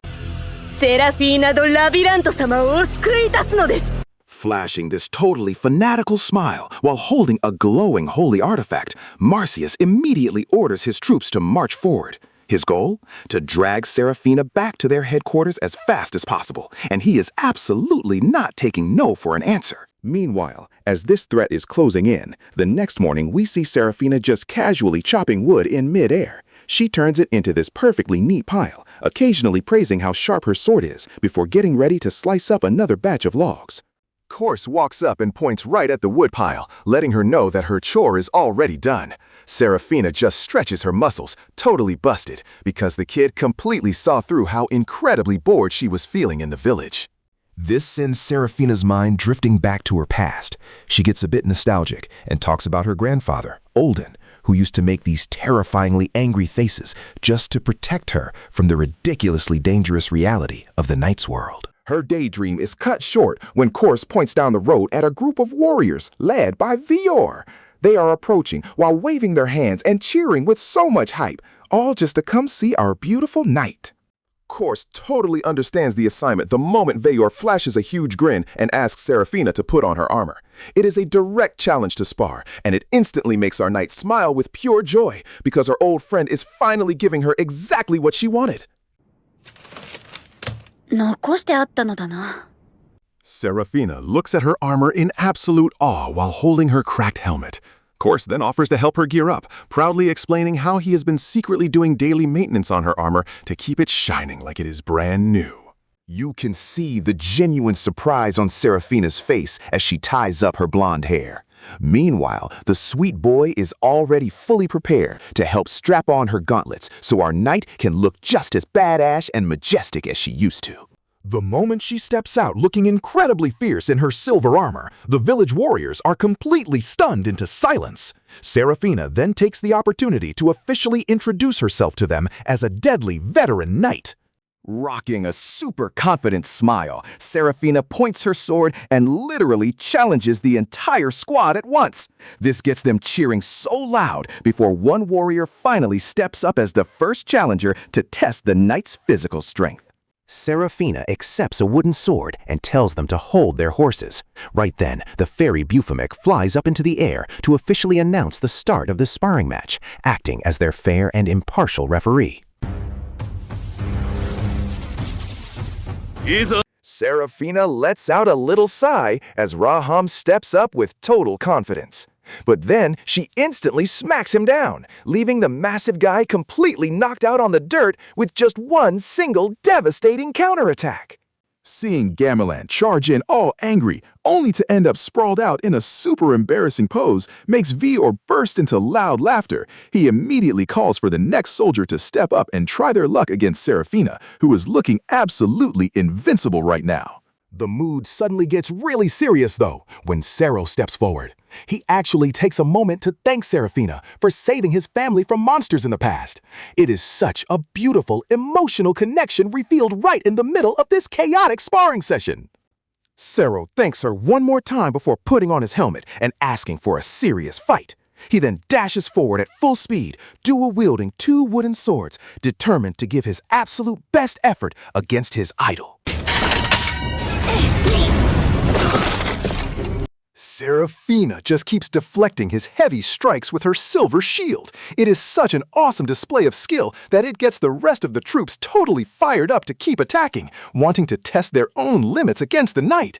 Serafina do labiranto様を救い出すのです。 Flashing this totally fanatical smile while holding a glowing holy artifact, Marcius immediately orders his troops to march forward. His goal? To drag Serafina back to their headquarters as fast as possible, and he is absolutely not taking no for an answer. Meanwhile, as this threat is closing in, the next morning we see Serafina just casually chopping wood in mid-air. She turns it into this perfectly neat pile, occasionally praising how sharp her sword is before getting ready to slice up another batch of logs. Corse walks up and points right at the woodpile, letting her know that her chore is already done. Serafina just stretches her muscles, totally busted, because the kid completely saw through how incredibly bored she was feeling in the village. This sends Serafina's mind drifting back to her past. She gets a bit nostalgic and talks about her grandfather, Olden, who used to make these terrifyingly angry faces just to protect her from the ridiculously dangerous reality of the Knight's world. Her daydream is cut short when Corse points down the road at a group of warriors led by Veor. They are approaching while waving their hands and cheering with so much hype, all just to come see our beautiful knight. Corse totally understands the assignment the moment Veor flashes a huge grin and asks Serafina to put on her armor. It is a direct challenge to spar, and it instantly makes our knight smile with pure joy because our old friend is finally giving her exactly what she wanted. 残してあったのだな。 Serafina looks at her armor in absolute awe while holding her cracked helmet. Corse then offers to help her gear up, proudly explaining how he has been secretly doing daily maintenance on her armor to keep it shining like it is brand new. You can see the genuine surprise on Serafina's face as she ties up her blonde hair. Meanwhile, the sweet boy is already fully prepared to help strap on her gauntlets so our knight can look just as badass and majestic as she used to. The moment she steps out looking incredibly fierce in her silver armor, the village warriors are completely stunned into silence. Serafina then takes the opportunity to officially introduce herself to them as a deadly veteran knight. Rocking a super confident smile, Serafina points her sword and literally challenges the entire squad at once. This gets them cheering so loud before one warrior finally steps up as the first challenger to test the knight's physical strength. Serafina accepts a wooden sword and tells them to hold their horses. Right then, the fairy Puke flies up into the air to officially announce the start of the sparring match, acting as their fair and impartial referee. Serafina lets out a little sigh as Raham steps up with total confidence. But then she instantly smacks him down, leaving the massive guy completely knocked out on the dirt with just one single devastating counterattack. Seeing Gamelan charge in all angry, only to end up sprawled out in a super embarrassing pose, makes Vior burst into loud laughter. He immediately calls for the next soldier to step up and try their luck against Serafina, who is looking absolutely invincible right now. The mood suddenly gets really serious, though, when Sero steps forward. He actually takes a moment to thank Serafina for saving his family from monsters in the past. It is such a beautiful, emotional connection revealed right in the middle of this chaotic sparring session. Sero thanks her one more time before putting on his helmet and asking for a serious fight. He then dashes forward at full speed, dual-wielding 2 wooden swords, determined to give his absolute best effort against his idol. Serafina just keeps deflecting his heavy strikes with her silver shield. It is such an awesome display of skill that it gets the rest of the troops totally fired up to keep attacking, wanting to test their own limits against the knight.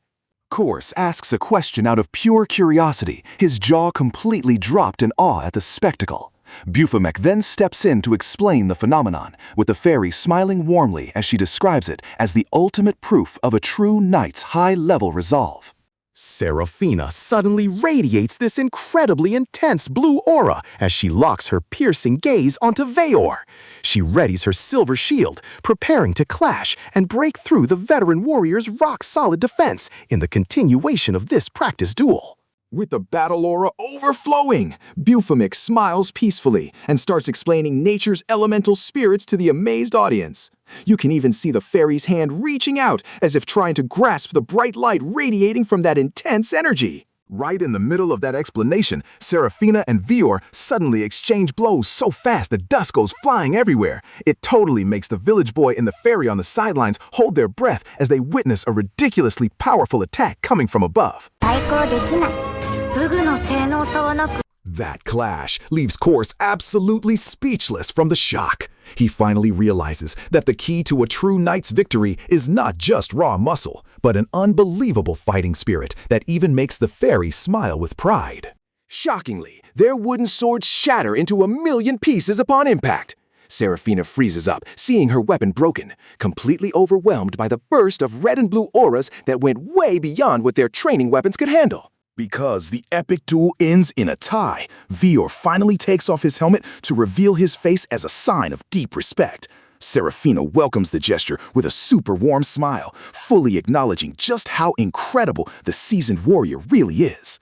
Course asks a question out of pure curiosity, his jaw completely dropped in awe at the spectacle. Puke then steps in to explain the phenomenon, with the fairy smiling warmly as she describes it as the ultimate proof of a true knight's high-level resolve. Serafina suddenly radiates this incredibly intense blue aura as she locks her piercing gaze onto Veor. She readies her silver shield, preparing to clash and break through the veteran warrior's rock-solid defense in the continuation of this practice duel. With the battle aura overflowing, Puke smiles peacefully and starts explaining nature's elemental spirits to the amazed audience. You can even see the fairy's hand reaching out as if trying to grasp the bright light radiating from that intense energy. Right in the middle of that explanation, Serafina and Vior suddenly exchange blows so fast the dust goes flying everywhere. It totally makes the village boy and the fairy on the sidelines hold their breath as they witness a ridiculously powerful attack coming from above. That clash leaves Course absolutely speechless from the shock. He finally realizes that the key to a true knight's victory is not just raw muscle, but an unbelievable fighting spirit that even makes the fairy smile with pride. Shockingly, their wooden swords shatter into a million pieces upon impact. Serafina freezes up, seeing her weapon broken, completely overwhelmed by the burst of red and blue auras that went way beyond what their training weapons could handle. Because the epic duel ends in a tie, Vior finally takes off his helmet to reveal his face as a sign of deep respect. Serafina welcomes the gesture with a super warm smile, fully acknowledging just how incredible the seasoned warrior really is.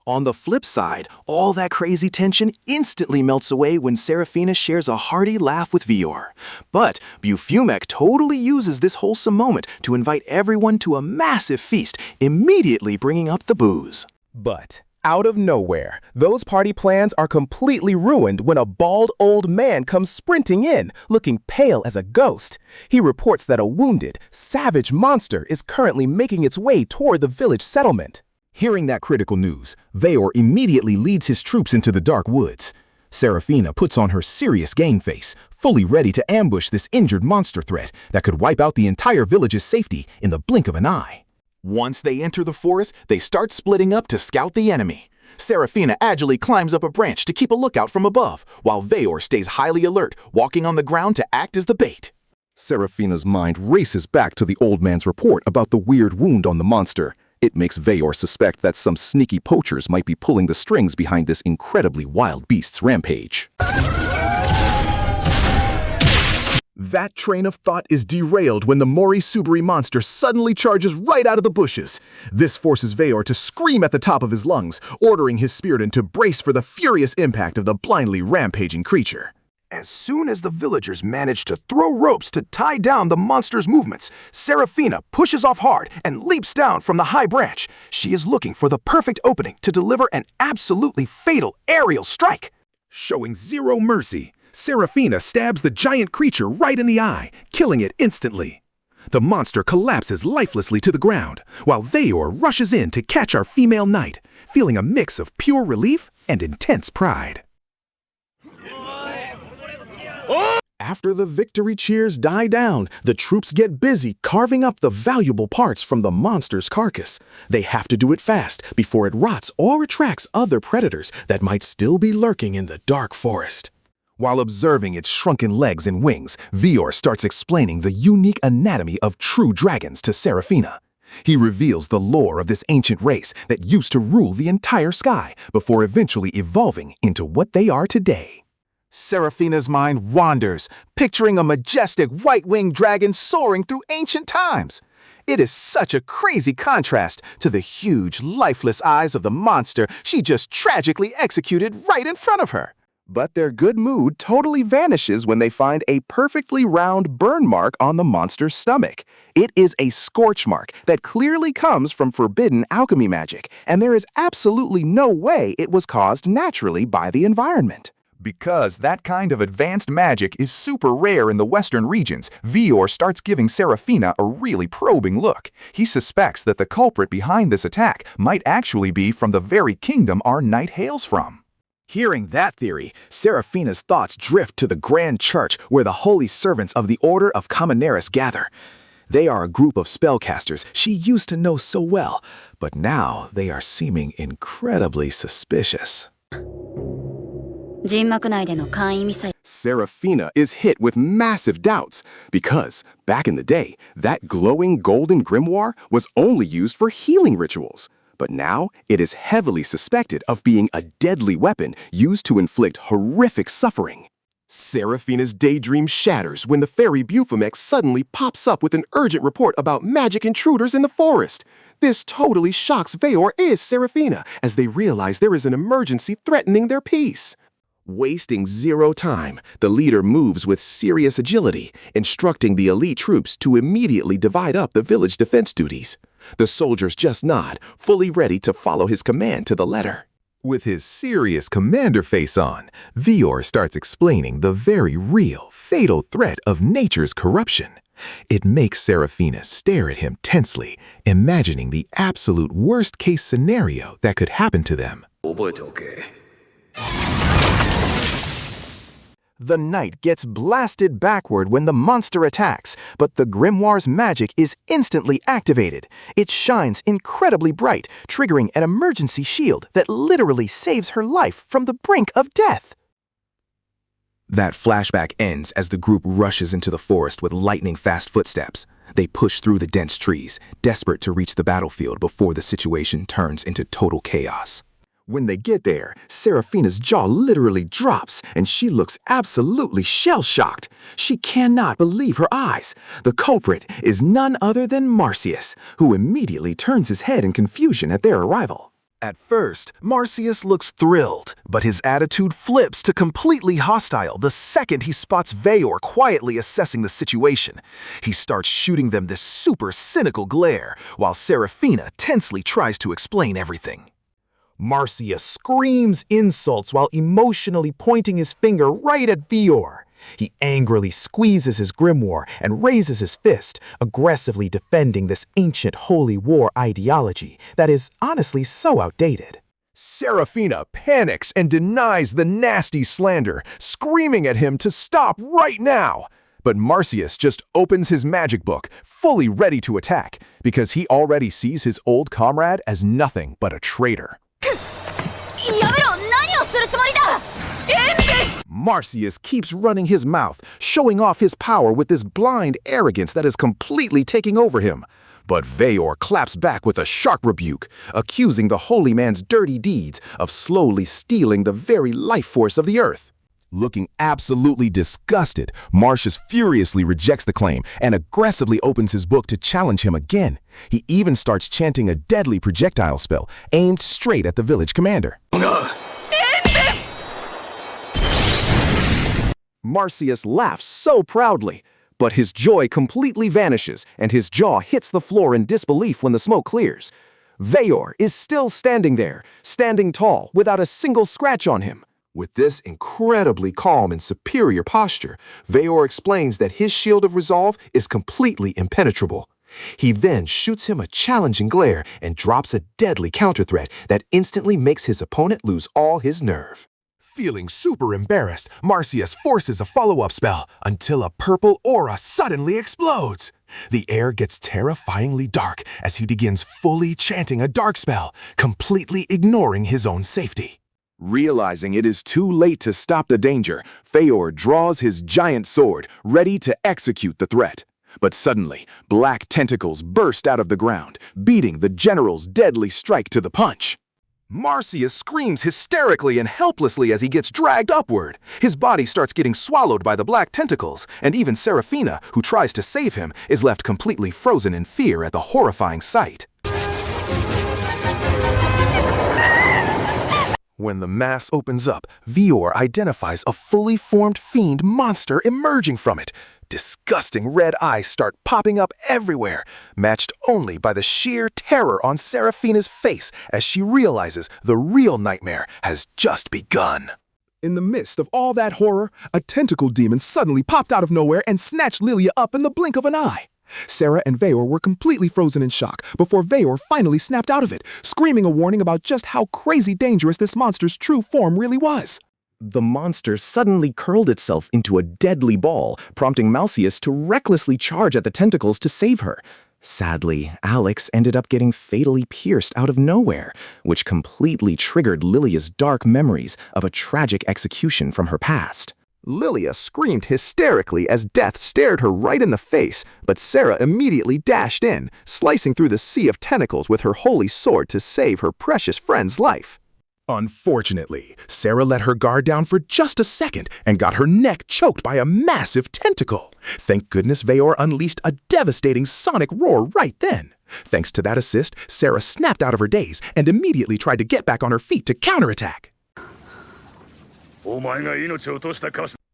On the flip side, all that crazy tension instantly melts away when Serafina shares a hearty laugh with Vior. But Puke totally uses this wholesome moment to invite everyone to a massive feast, immediately bringing up the booze. But out of nowhere, those party plans are completely ruined when a bald old man comes sprinting in, looking pale as a ghost. He reports that a wounded, savage monster is currently making its way toward the village settlement. Hearing that critical news, Veor immediately leads his troops into the dark woods. Serafina puts on her serious game face, fully ready to ambush this injured monster threat that could wipe out the entire village's safety in the blink of an eye. Once they enter the forest, they start splitting up to scout the enemy. Serafina agilely climbs up a branch to keep a lookout from above, while Veor stays highly alert, walking on the ground to act as the bait. Serafina's mind races back to the old man's report about the weird wound on the monster. It makes Veor suspect that some sneaky poachers might be pulling the strings behind this incredibly wild beast's rampage. That train of thought is derailed when the Mori-Subari monster suddenly charges right out of the bushes. This forces Veor to scream at the top of his lungs, ordering his spirit to brace for the furious impact of the blindly rampaging creature. As soon as the villagers manage to throw ropes to tie down the monster's movements, Serafina pushes off hard and leaps down from the high branch. She is looking for the perfect opening to deliver an absolutely fatal aerial strike. Showing zero mercy, Serafina stabs the giant creature right in the eye, killing it instantly. The monster collapses lifelessly to the ground, while Veyor rushes in to catch our female knight, feeling a mix of pure relief and intense pride. After the victory cheers die down, the troops get busy carving up the valuable parts from the monster's carcass. They have to do it fast before it rots or attracts other predators that might still be lurking in the dark forest. While observing its shrunken legs and wings, Veyor starts explaining the unique anatomy of true dragons to Serafina. He reveals the lore of this ancient race that used to rule the entire sky before eventually evolving into what they are today. Serafina's mind wanders, picturing a majestic white-winged dragon soaring through ancient times. It is such a crazy contrast to the huge, lifeless eyes of the monster she just tragically executed right in front of her. But their good mood totally vanishes when they find a perfectly round burn mark on the monster's stomach. It is a scorch mark that clearly comes from forbidden alchemy magic, and there is absolutely no way it was caused naturally by the environment. Because that kind of advanced magic is super rare in the western regions, Veyor starts giving Serafina a really probing look. He suspects that the culprit behind this attack might actually be from the very kingdom our knight hails from. Hearing that theory, Serafina's thoughts drift to the grand church where the holy servants of the Order of Caminaris gather. They are a group of spellcasters she used to know so well, but now they are seeming incredibly suspicious. Serafina is hit with massive doubts because, back in the day, that glowing golden grimoire was only used for healing rituals. But now, it is heavily suspected of being a deadly weapon used to inflict horrific suffering. Serafina's daydream shatters when the fairy Buphomex suddenly pops up with an urgent report about magic intruders in the forest. This totally shocks Veyor and Serafina as they realize there is an emergency threatening their peace. Wasting zero time, the leader moves with serious agility, instructing the elite troops to immediately divide up the village defense duties. The soldiers just nod, fully ready to follow his command to the letter. With his serious commander face on, Veyor starts explaining the very real, fatal threat of nature's corruption. It makes Serafina stare at him tensely, imagining the absolute worst-case scenario that could happen to them. The knight gets blasted backward when the monster attacks, but the grimoire's magic is instantly activated. It shines incredibly bright, triggering an emergency shield that literally saves her life from the brink of death. That flashback ends as the group rushes into the forest with lightning-fast footsteps. They push through the dense trees, desperate to reach the battlefield before the situation turns into total chaos. When they get there, Serafina's jaw literally drops, and she looks absolutely shell-shocked. She cannot believe her eyes. The culprit is none other than Marcius, who immediately turns his head in confusion at their arrival. At first, Marcius looks thrilled, but his attitude flips to completely hostile the second he spots Veyor quietly assessing the situation. He starts shooting them this super cynical glare, while Serafina tensely tries to explain everything. Marcius screams insults while emotionally pointing his finger right at Veyor. He angrily squeezes his grimoire and raises his fist, aggressively defending this ancient holy war ideology that is honestly so outdated. Serafina panics and denies the nasty slander, screaming at him to stop right now. But Marcius just opens his magic book, fully ready to attack, because he already sees his old comrade as nothing but a traitor. Marcius keeps running his mouth, showing off his power with this blind arrogance that is completely taking over him. But Veyor claps back with a sharp rebuke, accusing the holy man's dirty deeds of slowly stealing the very life force of the earth. Looking absolutely disgusted, Marcius furiously rejects the claim and aggressively opens his book to challenge him again. He even starts chanting a deadly projectile spell aimed straight at the village commander. Marcius laughs so proudly, but his joy completely vanishes and his jaw hits the floor in disbelief when the smoke clears. Veyor is still standing there, standing tall, without a single scratch on him. With this incredibly calm and superior posture, Veor explains that his shield of resolve is completely impenetrable. He then shoots him a challenging glare and drops a deadly counter-threat that instantly makes his opponent lose all his nerve. Feeling super embarrassed, Marcius forces a follow-up spell until a purple aura suddenly explodes. The air gets terrifyingly dark as he begins fully chanting a dark spell, completely ignoring his own safety. Realizing it is too late to stop the danger, Veor draws his giant sword, ready to execute the threat. But suddenly, black tentacles burst out of the ground, beating the general's deadly strike to the punch. Marcius screams hysterically and helplessly as he gets dragged upward. His body starts getting swallowed by the black tentacles, and even Serafina, who tries to save him, is left completely frozen in fear at the horrifying sight. When the mass opens up, Veor identifies a fully formed fiend monster emerging from it. Disgusting red eyes start popping up everywhere, matched only by the sheer terror on Serafina's face as she realizes the real nightmare has just begun. In the midst of all that horror, a tentacle demon suddenly popped out of nowhere and snatched Lilia up in the blink of an eye. Sarah and Veor were completely frozen in shock before Veor finally snapped out of it, screaming a warning about just how crazy dangerous this monster's true form really was. The monster suddenly curled itself into a deadly ball, prompting Marcius to recklessly charge at the tentacles to save her. Sadly, Alex ended up getting fatally pierced out of nowhere, which completely triggered Lilia's dark memories of a tragic execution from her past. Lilia screamed hysterically as death stared her right in the face, but Sarah immediately dashed in, slicing through the sea of tentacles with her holy sword to save her precious friend's life. Unfortunately, Sarah let her guard down for just a second and got her neck choked by a massive tentacle. Thank goodness Veor unleashed a devastating sonic roar right then. Thanks to that assist, Sarah snapped out of her daze and immediately tried to get back on her feet to counterattack.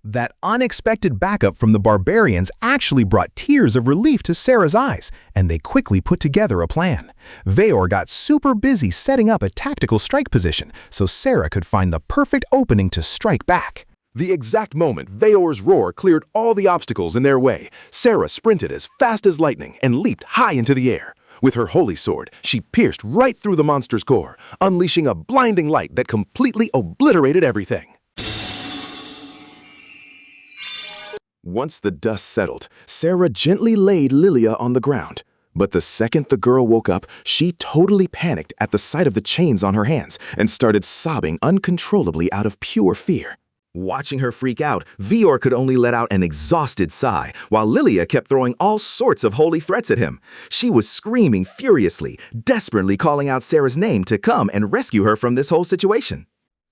That unexpected backup from the barbarians actually brought tears of relief to Sarah's eyes, and they quickly put together a plan. Veor got super busy setting up a tactical strike position so Sarah could find the perfect opening to strike back. The exact moment Veor's roar cleared all the obstacles in their way, Sarah sprinted as fast as lightning and leaped high into the air. With her holy sword, she pierced right through the monster's core, unleashing a blinding light that completely obliterated everything. Once the dust settled, Sarah gently laid Lilia on the ground. But the second the girl woke up, she totally panicked at the sight of the chains on her hands and started sobbing uncontrollably out of pure fear. Watching her freak out, Veor could only let out an exhausted sigh, while Lilia kept throwing all sorts of holy threats at him. She was screaming furiously, desperately calling out Sarah's name to come and rescue her from this whole situation.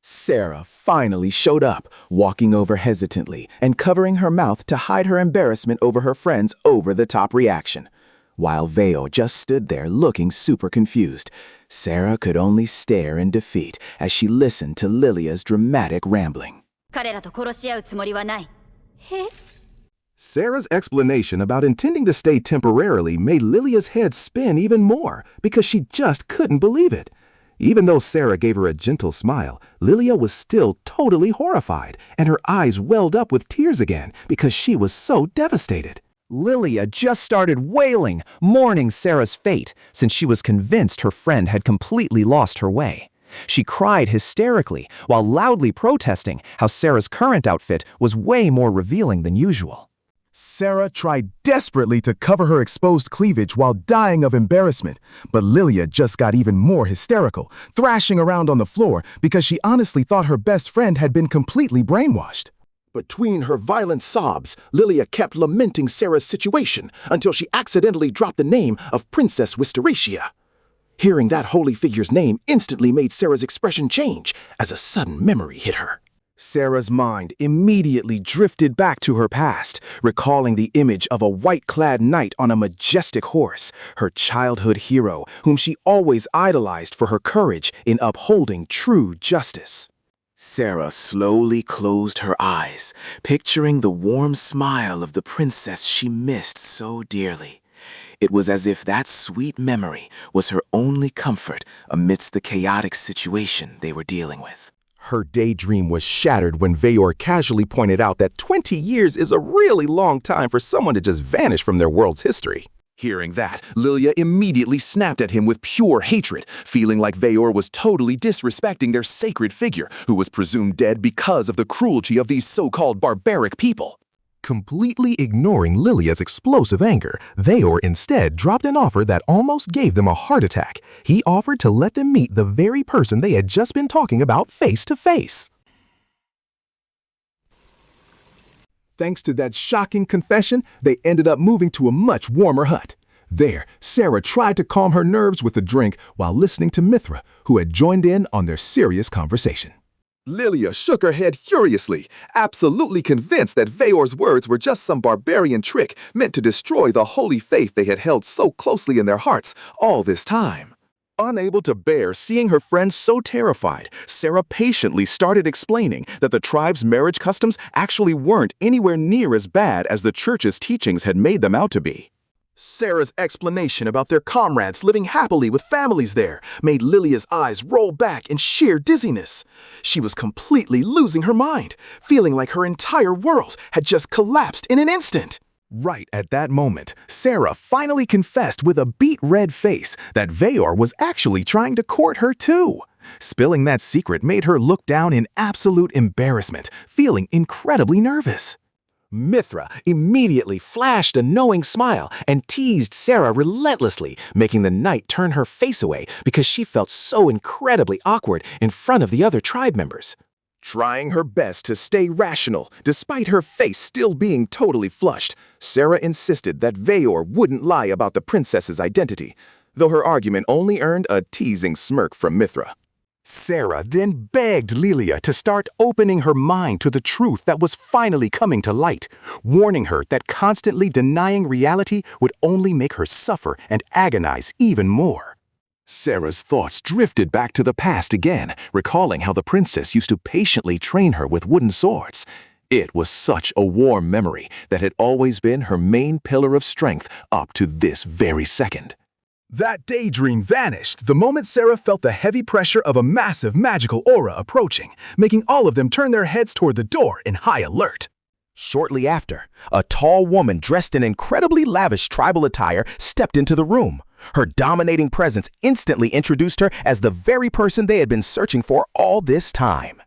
Sarah finally showed up, walking over hesitantly and covering her mouth to hide her embarrassment over her friend's over-the-top reaction. While Veor just stood there looking super confused, Sarah could only stare in defeat as she listened to Lilia's dramatic rambling. Sarah's explanation about intending to stay temporarily made Lilia's head spin even more because she just couldn't believe it. Even though Sarah gave her a gentle smile, Lilia was still totally horrified, and her eyes welled up with tears again because she was so devastated. Lilia just started wailing, mourning Sarah's fate, since she was convinced her friend had completely lost her way. She cried hysterically while loudly protesting how Sarah's current outfit was way more revealing than usual. Sarah tried desperately to cover her exposed cleavage while dying of embarrassment, but Lilia just got even more hysterical, thrashing around on the floor because she honestly thought her best friend had been completely brainwashed. Between her violent sobs, Lilia kept lamenting Sarah's situation until she accidentally dropped the name of Princess Wisteria. Hearing that holy figure's name instantly made Sarah's expression change as a sudden memory hit her. Sarah's mind immediately drifted back to her past, recalling the image of a white-clad knight on a majestic horse, her childhood hero, whom she always idolized for her courage in upholding true justice. Sarah slowly closed her eyes, picturing the warm smile of the princess she missed so dearly. It was as if that sweet memory was her only comfort amidst the chaotic situation they were dealing with. Her daydream was shattered when Veyor casually pointed out that 20 years is a really long time for someone to just vanish from their world's history. Hearing that, Lilia immediately snapped at him with pure hatred, feeling like Veyor was totally disrespecting their sacred figure, who was presumed dead because of the cruelty of these so-called barbaric people. Completely ignoring Lilia's explosive anger, Veyor instead dropped an offer that almost gave them a heart attack. He offered to let them meet the very person they had just been talking about face to face. Thanks to that shocking confession, they ended up moving to a much warmer hut. There, Sarah tried to calm her nerves with a drink while listening to Mithra, who had joined in on their serious conversation. Lilia shook her head furiously, absolutely convinced that Veyor's words were just some barbarian trick meant to destroy the holy faith they had held so closely in their hearts all this time. Unable to bear seeing her friend so terrified, Sarah patiently started explaining that the tribe's marriage customs actually weren't anywhere near as bad as the church's teachings had made them out to be. Sarah's explanation about their comrades living happily with families there made Lilia's eyes roll back in sheer dizziness. She was completely losing her mind, feeling like her entire world had just collapsed in an instant. Right at that moment, Sarah finally confessed with a beet-red face that Veyor was actually trying to court her too. Spilling that secret made her look down in absolute embarrassment, feeling incredibly nervous. Mithra immediately flashed a knowing smile and teased Sarah relentlessly, making the knight turn her face away because she felt so incredibly awkward in front of the other tribe members. Trying her best to stay rational, despite her face still being totally flushed, Sarah insisted that Veyor wouldn't lie about the princess's identity, though her argument only earned a teasing smirk from Mithra. Sarah then begged Lilia to start opening her mind to the truth that was finally coming to light, warning her that constantly denying reality would only make her suffer and agonize even more. Sarah's thoughts drifted back to the past again, recalling how the princess used to patiently train her with wooden swords. It was such a warm memory that had always been her main pillar of strength up to this very second. That daydream vanished the moment Sarah felt the heavy pressure of a massive magical aura approaching, making all of them turn their heads toward the door in high alert. Shortly after, a tall woman dressed in incredibly lavish tribal attire stepped into the room. Her dominating presence instantly introduced her as the very person they had been searching for all this time.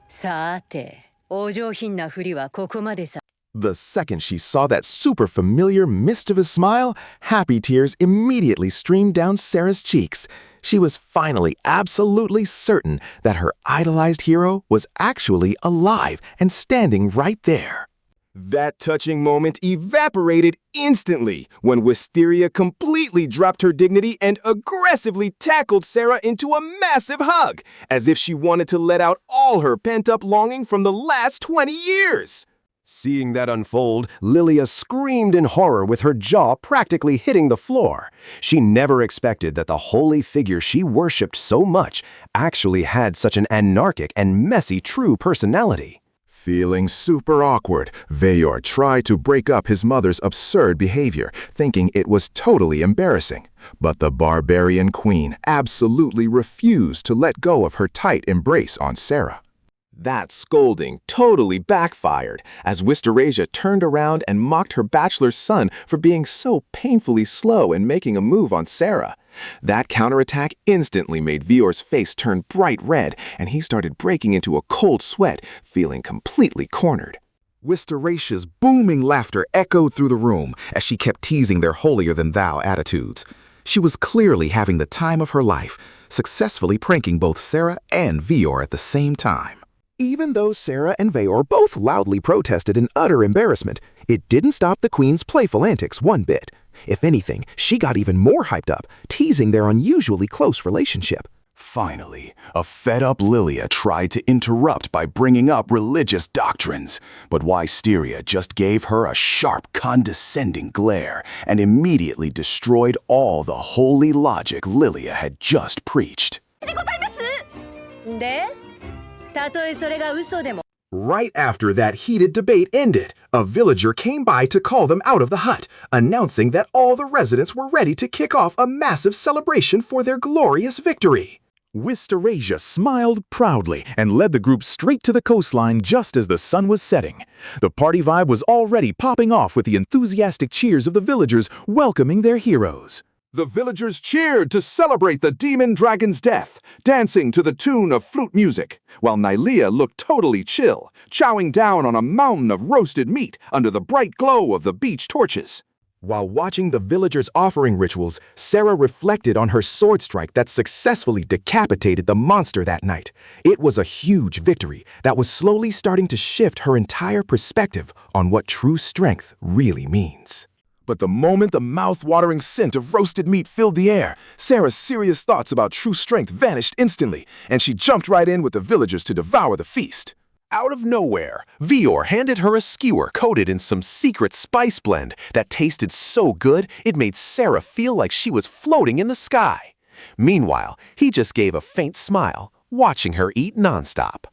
さて、お上品なふりはここまでさ。 The second she saw that super familiar, mischievous smile, happy tears immediately streamed down Sarah's cheeks. She was finally absolutely certain that her idolized hero was actually alive and standing right there. That touching moment evaporated instantly when Wisteria completely dropped her dignity and aggressively tackled Sarah into a massive hug, as if she wanted to let out all her pent-up longing from the last 20 years. Seeing that unfold, Lilia screamed in horror with her jaw practically hitting the floor. She never expected that the holy figure she worshipped so much actually had such an anarchic and messy true personality. Feeling super awkward, Veyor tried to break up his mother's absurd behavior, thinking it was totally embarrassing. But the barbarian queen absolutely refused to let go of her tight embrace on Sarah. That scolding totally backfired as Wisteria turned around and mocked her bachelor son for being so painfully slow in making a move on Sarah. That counterattack instantly made Veyor's face turn bright red, and he started breaking into a cold sweat, feeling completely cornered. Wisteria's booming laughter echoed through the room as she kept teasing their holier-than-thou attitudes. She was clearly having the time of her life, successfully pranking both Sarah and Veyor at the same time. Even though Sarah and Veyor both loudly protested in utter embarrassment, it didn't stop the queen's playful antics one bit. If anything, she got even more hyped up, teasing their unusually close relationship. Finally, a fed-up Lilia tried to interrupt by bringing up religious doctrines, but Wisteria just gave her a sharp, condescending glare and immediately destroyed all the holy logic Lilia had just preached. Right after that heated debate ended, a villager came by to call them out of the hut, announcing that all the residents were ready to kick off a massive celebration for their glorious victory. Wisterasia smiled proudly and led the group straight to the coastline just as the sun was setting. The party vibe was already popping off with the enthusiastic cheers of the villagers welcoming their heroes. The villagers cheered to celebrate the demon dragon's death, dancing to the tune of flute music, while Nylea looked totally chill, chowing down on a mountain of roasted meat under the bright glow of the beach torches. While watching the villagers' offering rituals, Sarah reflected on her sword strike that successfully decapitated the monster that night. It was a huge victory that was slowly starting to shift her entire perspective on what true strength really means. But the moment the mouth-watering scent of roasted meat filled the air, Sarah's serious thoughts about true strength vanished instantly, and she jumped right in with the villagers to devour the feast. Out of nowhere, Vior handed her a skewer coated in some secret spice blend that tasted so good it made Sarah feel like she was floating in the sky. Meanwhile, he just gave a faint smile, watching her eat nonstop.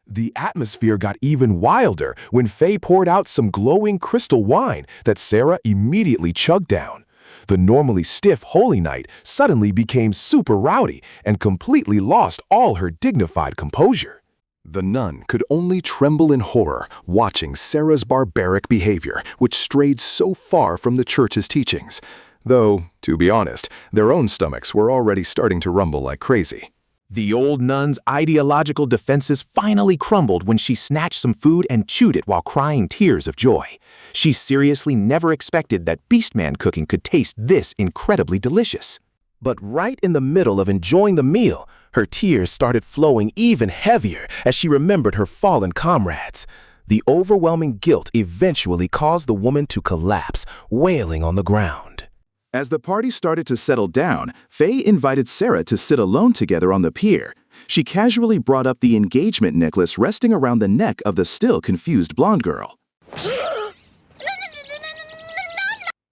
The atmosphere got even wilder when Faye poured out some glowing crystal wine that Sarah immediately chugged down. The normally stiff Holy Night suddenly became super rowdy and completely lost all her dignified composure. The nun could only tremble in horror watching Sarah's barbaric behavior, which strayed so far from the church's teachings. Though, to be honest, their own stomachs were already starting to rumble like crazy. The old nun's ideological defenses finally crumbled when she snatched some food and chewed it while crying tears of joy. She seriously never expected that Beastman cooking could taste this incredibly delicious. But right in the middle of enjoying the meal, her tears started flowing even heavier as she remembered her fallen comrades. The overwhelming guilt eventually caused the woman to collapse, wailing on the ground. As the party started to settle down, Faye invited Sarah to sit alone together on the pier. She casually brought up the engagement necklace resting around the neck of the still confused blonde girl.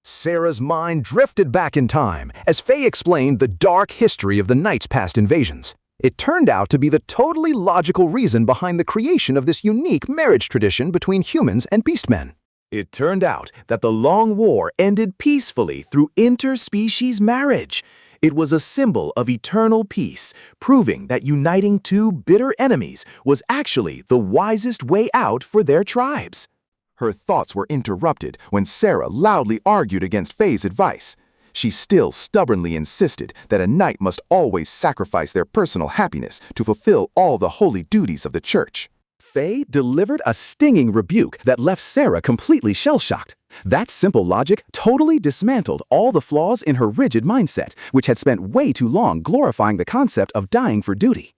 Sarah's mind drifted back in time as Faye explained the dark history of the Knight's past invasions. It turned out to be the totally logical reason behind the creation of this unique marriage tradition between humans and beastmen. It turned out that the Long War ended peacefully through interspecies marriage. It was a symbol of eternal peace, proving that uniting two bitter enemies was actually the wisest way out for their tribes. Her thoughts were interrupted when Sarah loudly argued against Faye's advice. She still stubbornly insisted that a knight must always sacrifice their personal happiness to fulfill all the holy duties of the church. Faye delivered a stinging rebuke that left Sarah completely shell-shocked. That simple logic totally dismantled all the flaws in her rigid mindset, which had spent way too long glorifying the concept of dying for duty.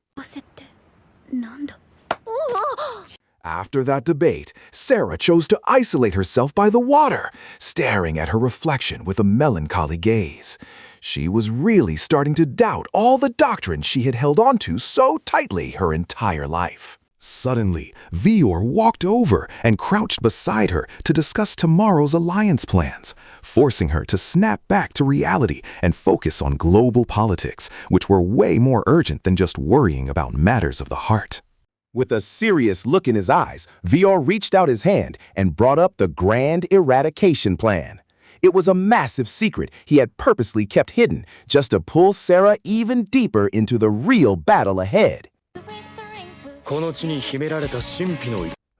After that debate, Sarah chose to isolate herself by the water, staring at her reflection with a melancholy gaze. She was really starting to doubt all the doctrines she had held onto so tightly her entire life. Suddenly, Vior walked over and crouched beside her to discuss tomorrow's alliance plans, forcing her to snap back to reality and focus on global politics, which were way more urgent than just worrying about matters of the heart. With a serious look in his eyes, Vior reached out his hand and brought up the Grand Eradication Plan. It was a massive secret he had purposely kept hidden just to pull Sarah even deeper into the real battle ahead.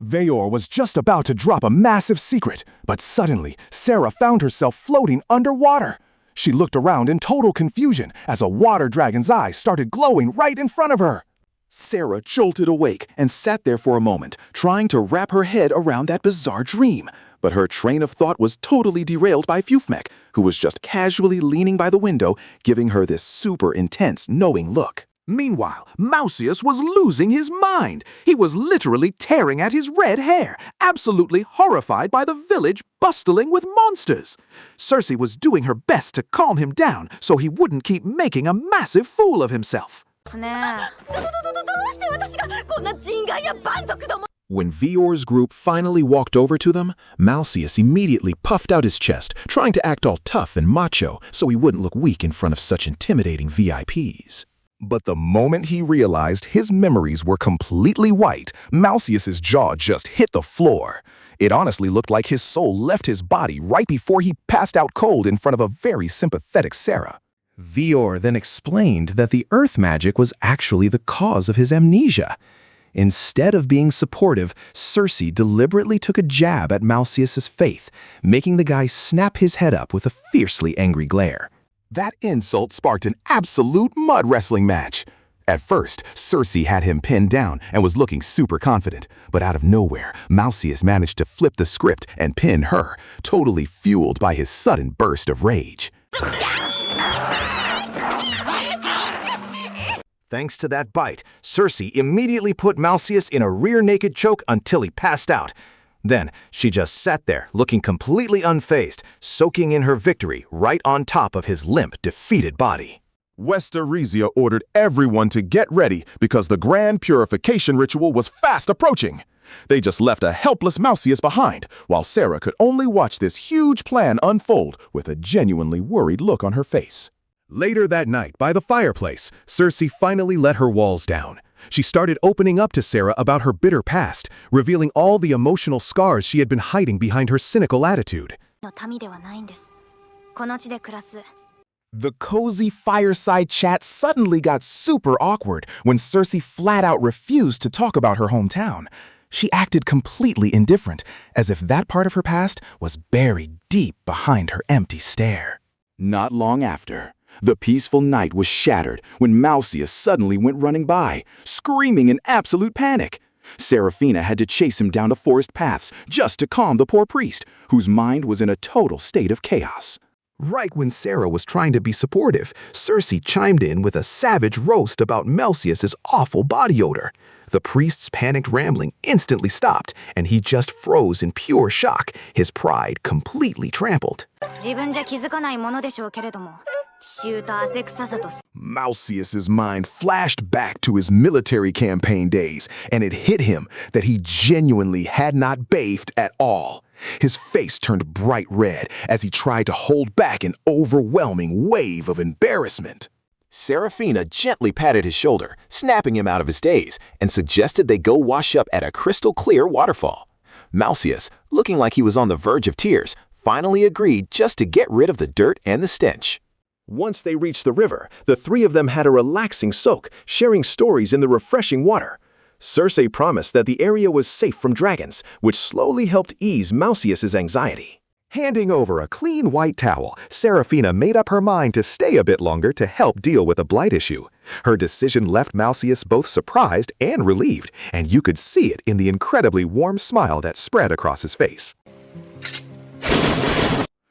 Veyor was just about to drop a massive secret, but suddenly, Sarah found herself floating underwater. She looked around in total confusion as a water dragon's eye started glowing right in front of her. Sarah jolted awake and sat there for a moment, trying to wrap her head around that bizarre dream. But her train of thought was totally derailed by Fufmek, who was just casually leaning by the window, giving her this super intense, knowing look. Meanwhile, Mousius was losing his mind. He was literally tearing at his red hair, absolutely horrified by the village bustling with monsters. Cersei was doing her best to calm him down so he wouldn't keep making a massive fool of himself. When Vior's group finally walked over to them, Mousius immediately puffed out his chest, trying to act all tough and macho so he wouldn't look weak in front of such intimidating VIPs. But the moment he realized his memories were completely white, Mousius's jaw just hit the floor. It honestly looked like his soul left his body right before he passed out cold in front of a very sympathetic Sarah. Veor then explained that the earth magic was actually the cause of his amnesia. Instead of being supportive, Cersei deliberately took a jab at Malseus's faith, making the guy snap his head up with a fiercely angry glare. That insult sparked an absolute mud wrestling match. At first, Cersei had him pinned down and was looking super confident, but out of nowhere, Malseus managed to flip the script and pin her, totally fueled by his sudden burst of rage. Thanks to that bite, Cersei immediately put Malseus in a rear-naked choke until he passed out. Then, she just sat there, looking completely unfazed, soaking in her victory right on top of his limp, defeated body. Westerresia ordered everyone to get ready because the grand purification ritual was fast approaching. They just left a helpless Malseus behind, while Sarah could only watch this huge plan unfold with a genuinely worried look on her face. Later that night, by the fireplace, Cersei finally let her walls down. She started opening up to Sarah about her bitter past, revealing all the emotional scars she had been hiding behind her cynical attitude. The cozy fireside chat suddenly got super awkward when Cersei flat out refused to talk about her hometown. She acted completely indifferent, as if that part of her past was buried deep behind her empty stare. Not long after, the peaceful night was shattered when Malseus suddenly went running by, screaming in absolute panic. Serafina had to chase him down the forest paths just to calm the poor priest, whose mind was in a total state of chaos. Right when Sarah was trying to be supportive, Cersei chimed in with a savage roast about Malseus's awful body odor. The priest's panicked rambling instantly stopped, and he just froze in pure shock, his pride completely trampled. Malseus's mind flashed back to his military campaign days, and it hit him that he genuinely had not bathed at all. His face turned bright red as he tried to hold back an overwhelming wave of embarrassment. Serafina gently patted his shoulder, snapping him out of his daze, and suggested they go wash up at a crystal-clear waterfall. Malseus, looking like he was on the verge of tears, finally agreed just to get rid of the dirt and the stench. Once they reached the river, the three of them had a relaxing soak, sharing stories in the refreshing water. Cersei promised that the area was safe from dragons, which slowly helped ease Malseus's anxiety. Handing over a clean white towel, Serafina made up her mind to stay a bit longer to help deal with the blight issue. Her decision left Malseus both surprised and relieved, and you could see it in the incredibly warm smile that spread across his face.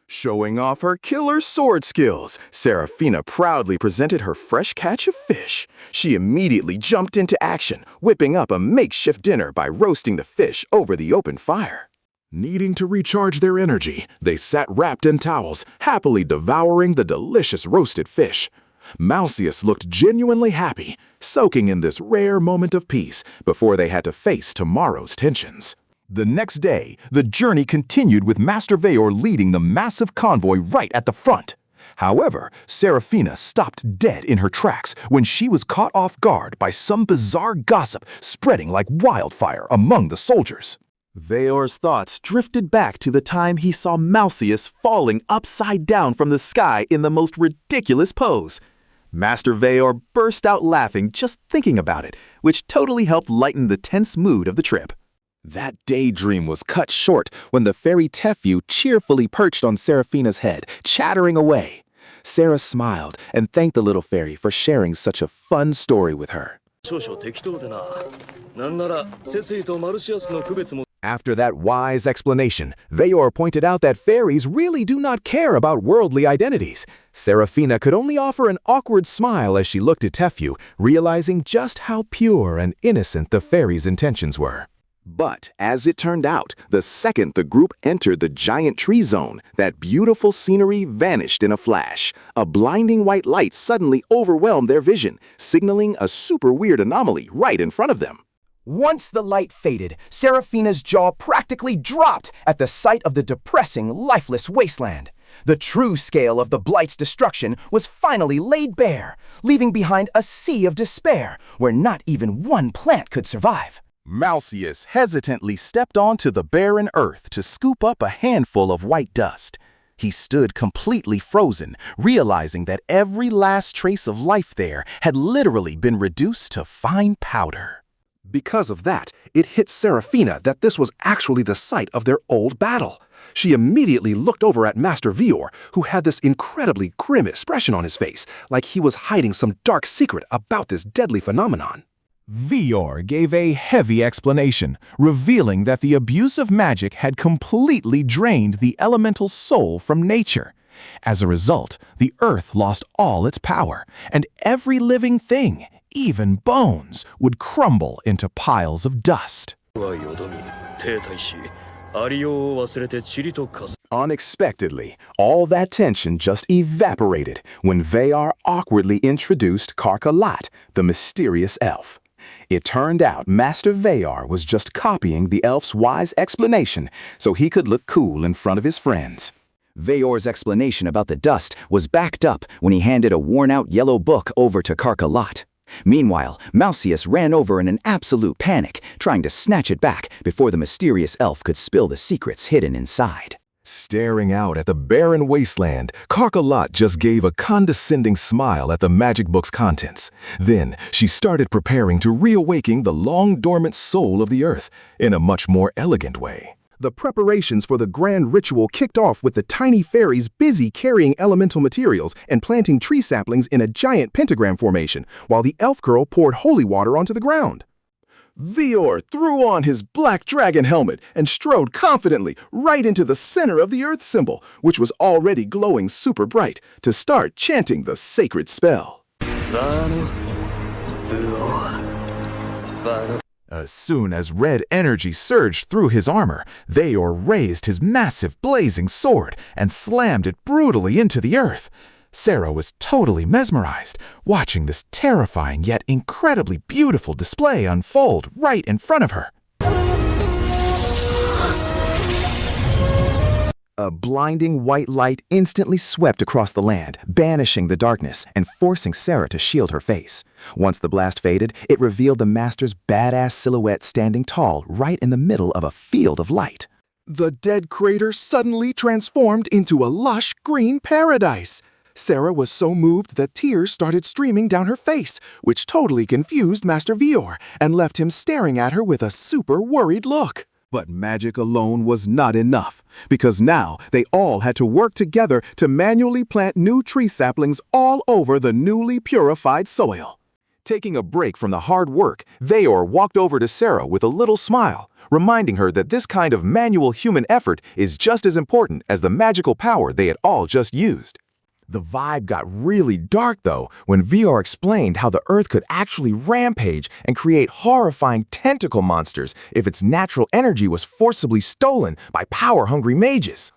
Showing off her killer sword skills, Serafina proudly presented her fresh catch of fish. She immediately jumped into action, whipping up a makeshift dinner by roasting the fish over the open fire. Needing to recharge their energy, they sat wrapped in towels, happily devouring the delicious roasted fish. Malseus looked genuinely happy, soaking in this rare moment of peace before they had to face tomorrow's tensions. The next day, the journey continued with Master Veor leading the massive convoy right at the front. However, Serafina stopped dead in her tracks when she was caught off guard by some bizarre gossip spreading like wildfire among the soldiers. Veor's thoughts drifted back to the time he saw Malseus falling upside down from the sky in the most ridiculous pose. Master Veor burst out laughing just thinking about it, which totally helped lighten the tense mood of the trip. That daydream was cut short when the fairy Tefyu cheerfully perched on Serafina's head, chattering away. Sarah smiled and thanked the little fairy for sharing such a fun story with her. After that wise explanation, Veor pointed out that fairies really do not care about worldly identities. Serafina could only offer an awkward smile as she looked at Tefyu, realizing just how pure and innocent the fairy's intentions were. But, as it turned out, the second the group entered the giant tree zone, that beautiful scenery vanished in a flash. A blinding white light suddenly overwhelmed their vision, signaling a super weird anomaly right in front of them. Once the light faded, Serafina's jaw practically dropped at the sight of the depressing, lifeless wasteland. The true scale of the Blight's destruction was finally laid bare, leaving behind a sea of despair where not even one plant could survive. Malseus hesitantly stepped onto the barren earth to scoop up a handful of white dust. He stood completely frozen, realizing that every last trace of life there had literally been reduced to fine powder. Because of that, it hit Serafina that this was actually the site of their old battle. She immediately looked over at Master Vior, who had this incredibly grim expression on his face, like he was hiding some dark secret about this deadly phenomenon. Vior gave a heavy explanation, revealing that the abuse of magic had completely drained the elemental soul from nature. As a result, the earth lost all its power, and every living thing, even bones, would crumble into piles of dust. Unexpectedly, all that tension just evaporated when Vayar awkwardly introduced Karkalat, the mysterious elf. It turned out Master Vayar was just copying the elf's wise explanation so he could look cool in front of his friends. Vayor's explanation about the dust was backed up when he handed a worn-out yellow book over to Karkalat. Meanwhile, Malseus ran over in an absolute panic, trying to snatch it back before the mysterious elf could spill the secrets hidden inside. Staring out at the barren wasteland, Karkalat just gave a condescending smile at the magic book's contents. Then she started preparing to reawaken the long-dormant soul of the earth in a much more elegant way. The preparations for the grand ritual kicked off with the tiny fairies busy carrying elemental materials and planting tree saplings in a giant pentagram formation, while the elf girl poured holy water onto the ground. Vior threw on his black dragon helmet and strode confidently right into the center of the earth symbol, which was already glowing super bright, to start chanting the sacred spell. As soon as red energy surged through his armor, Vayor raised his massive blazing sword and slammed it brutally into the earth. Sarah was totally mesmerized, watching this terrifying yet incredibly beautiful display unfold right in front of her. A blinding white light instantly swept across the land, banishing the darkness and forcing Sarah to shield her face. Once the blast faded, it revealed the master's badass silhouette standing tall right in the middle of a field of light. The dead crater suddenly transformed into a lush green paradise. Sarah was so moved that tears started streaming down her face, which totally confused Master Vior and left him staring at her with a super worried look. But magic alone was not enough, because now they all had to work together to manually plant new tree saplings all over the newly purified soil. Taking a break from the hard work, Vayor walked over to Sarah with a little smile, reminding her that this kind of manual human effort is just as important as the magical power they had all just used. The vibe got really dark, though, when Vior explained how the earth could actually rampage and create horrifying tentacle monsters if its natural energy was forcibly stolen by power-hungry mages.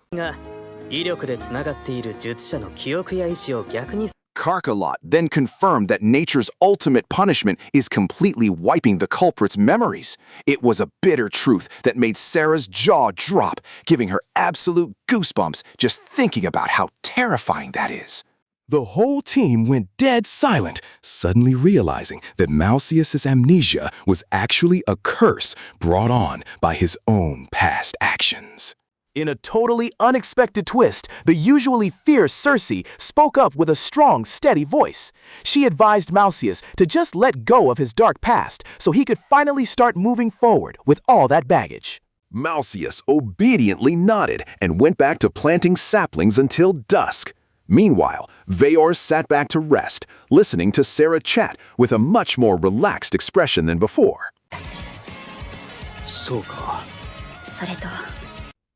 Karkalat then confirmed that nature's ultimate punishment is completely wiping the culprit's memories. It was a bitter truth that made Sarah's jaw drop, giving her absolute goosebumps just thinking about how terrifying that is. The whole team went dead silent, suddenly realizing that Malseus's amnesia was actually a curse brought on by his own past actions. In a totally unexpected twist, the usually fierce Circe spoke up with a strong, steady voice. She advised Malseus to just let go of his dark past so he could finally start moving forward with all that baggage. Malseus obediently nodded and went back to planting saplings until dusk. Meanwhile, Vayor sat back to rest, listening to Sarah chat with a much more relaxed expression than before.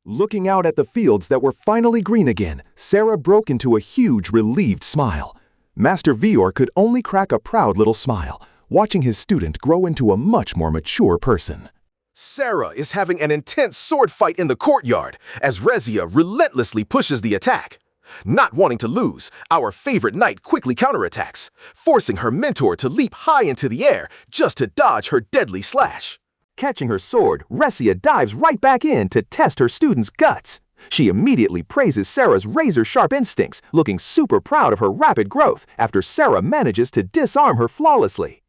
Looking out at the fields that were finally green again, Sarah broke into a huge, relieved smile. Master Vior could only crack a proud little smile, watching his student grow into a much more mature person. Sarah is having an intense sword fight in the courtyard as Rezia relentlessly pushes the attack. Not wanting to lose, our favorite knight quickly counterattacks, forcing her mentor to leap high into the air just to dodge her deadly slash. Catching her sword, Rezia dives right back in to test her student's guts. She immediately praises Sarah's razor-sharp instincts, looking super proud of her rapid growth after Sarah manages to disarm her flawlessly.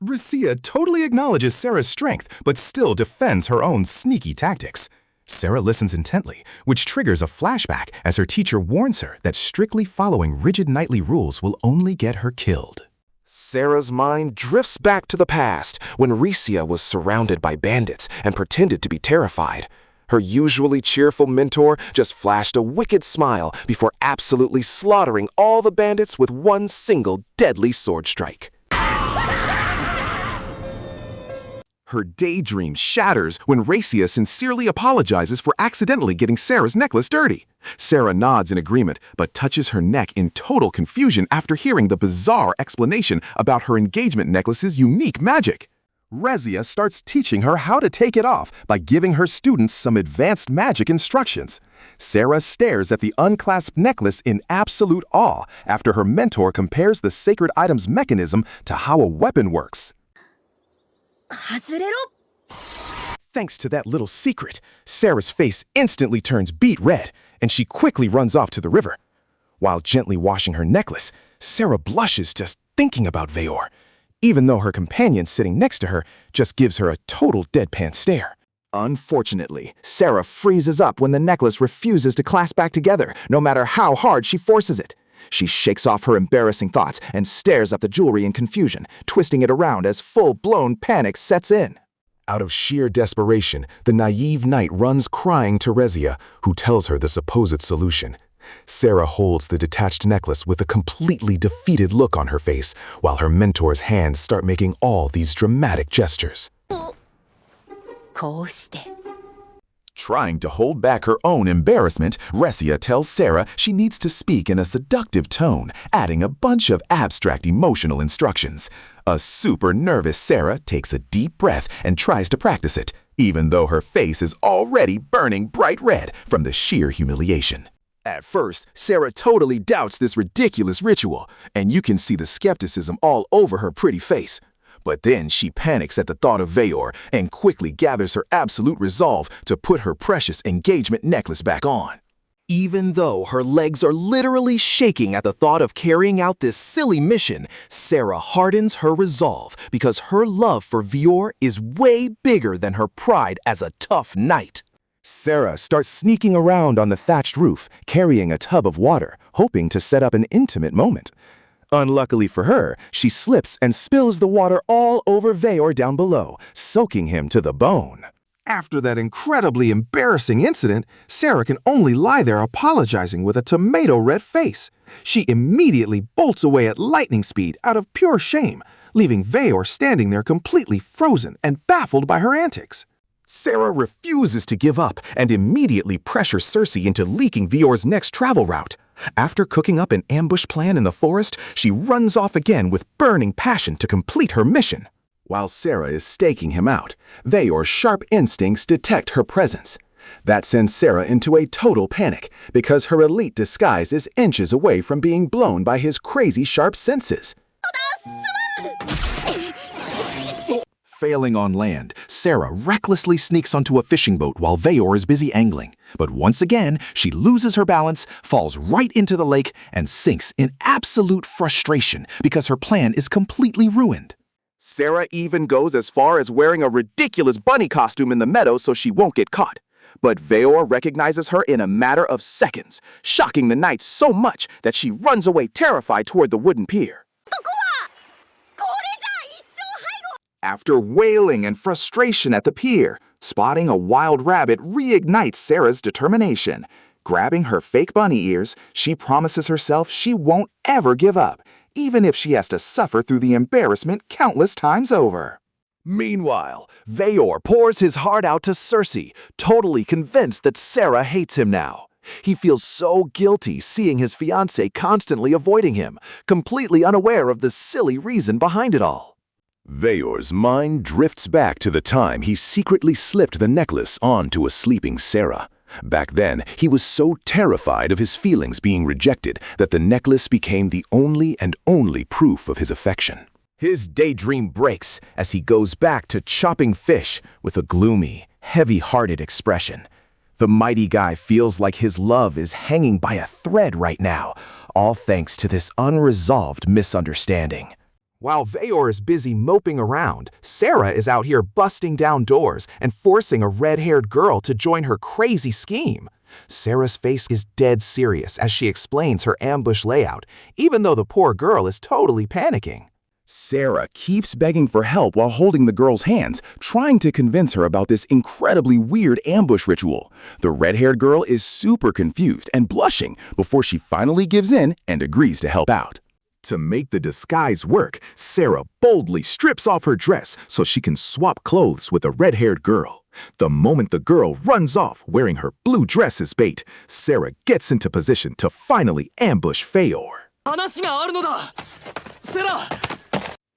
Rezia totally acknowledges Sarah's strength, but still defends her own sneaky tactics. Sarah listens intently, which triggers a flashback as her teacher warns her that strictly following rigid nightly rules will only get her killed. Sarah's mind drifts back to the past when Rhea was surrounded by bandits and pretended to be terrified. Her usually cheerful mentor just flashed a wicked smile before absolutely slaughtering all the bandits with one single deadly sword strike. Her daydream shatters when Rhea sincerely apologizes for accidentally getting Sarah's necklace dirty. Sarah nods in agreement, but touches her neck in total confusion after hearing the bizarre explanation about her engagement necklace's unique magic. Rhea starts teaching her how to take it off by giving her students some advanced magic instructions. Sarah stares at the unclasped necklace in absolute awe after her mentor compares the sacred item's mechanism to how a weapon works. Thanks to that little secret, Sarah's face instantly turns beet red, and she quickly runs off to the river. While gently washing her necklace, Sarah blushes just thinking about Veyor, even though her companion sitting next to her just gives her a total deadpan stare. Unfortunately, Sarah freezes up when the necklace refuses to clasp back together, no matter how hard she forces it. She shakes off her embarrassing thoughts and stares at the jewelry in confusion, twisting it around as full-blown panic sets in. Out of sheer desperation, the naive knight runs crying to Rhea, who tells her the supposed solution. Sarah holds the detached necklace with a completely defeated look on her face, while her mentor's hands start making all these dramatic gestures. Trying to hold back her own embarrassment, Rhea tells Sarah she needs to speak in a seductive tone, adding a bunch of abstract emotional instructions. A super nervous Sarah takes a deep breath and tries to practice it, even though her face is already burning bright red from the sheer humiliation. At first, Sarah totally doubts this ridiculous ritual, and you can see the skepticism all over her pretty face. But then she panics at the thought of Veyor and quickly gathers her absolute resolve to put her precious engagement necklace back on. Even though her legs are literally shaking at the thought of carrying out this silly mission, Sarah hardens her resolve because her love for Veyor is way bigger than her pride as a tough knight. Sarah starts sneaking around on the thatched roof, carrying a tub of water, hoping to set up an intimate moment. Unluckily for her, she slips and spills the water all over Veyor down below, soaking him to the bone. After that incredibly embarrassing incident, Sarah can only lie there apologizing with a tomato-red face. She immediately bolts away at lightning speed out of pure shame, leaving Veyor standing there completely frozen and baffled by her antics. Sarah refuses to give up and immediately pressures Cersei into leaking Veyor's next travel route. After cooking up an ambush plan in the forest, she runs off again with burning passion to complete her mission. While Sarah is staking him out, Veyor's sharp instincts detect her presence. That sends Sarah into a total panic because her elite disguise is inches away from being blown by his crazy sharp senses. Failing on land, Sarah recklessly sneaks onto a fishing boat while Veyor is busy angling. But once again, she loses her balance, falls right into the lake, and sinks in absolute frustration because her plan is completely ruined. Sarah even goes as far as wearing a ridiculous bunny costume in the meadow so she won't get caught. But Veyor recognizes her in a matter of seconds, shocking the knight so much that she runs away terrified toward the wooden pier. After wailing and frustration at the pier, spotting a wild rabbit reignites Sarah's determination. Grabbing her fake bunny ears, she promises herself she won't ever give up, even if she has to suffer through the embarrassment countless times over. Meanwhile, Veyor pours his heart out to Cersei, totally convinced that Sarah hates him now. He feels so guilty seeing his fiancée constantly avoiding him, completely unaware of the silly reason behind it all. Veyor's mind drifts back to the time he secretly slipped the necklace onto a sleeping Sarah. Back then, he was so terrified of his feelings being rejected that the necklace became the only proof of his affection. His daydream breaks as he goes back to chopping fish with a gloomy, heavy-hearted expression. The mighty guy feels like his love is hanging by a thread right now, all thanks to this unresolved misunderstanding. While Veyor is busy moping around, Sarah is out here busting down doors and forcing a red-haired girl to join her crazy scheme. Sarah's face is dead serious as she explains her ambush layout, even though the poor girl is totally panicking. Sarah keeps begging for help while holding the girl's hands, trying to convince her about this incredibly weird ambush ritual. The red-haired girl is super confused and blushing before she finally gives in and agrees to help out. To make the disguise work, Sarah boldly strips off her dress so she can swap clothes with the red-haired girl. The moment the girl runs off wearing her blue dress as bait, Sarah gets into position to finally ambush Veyor.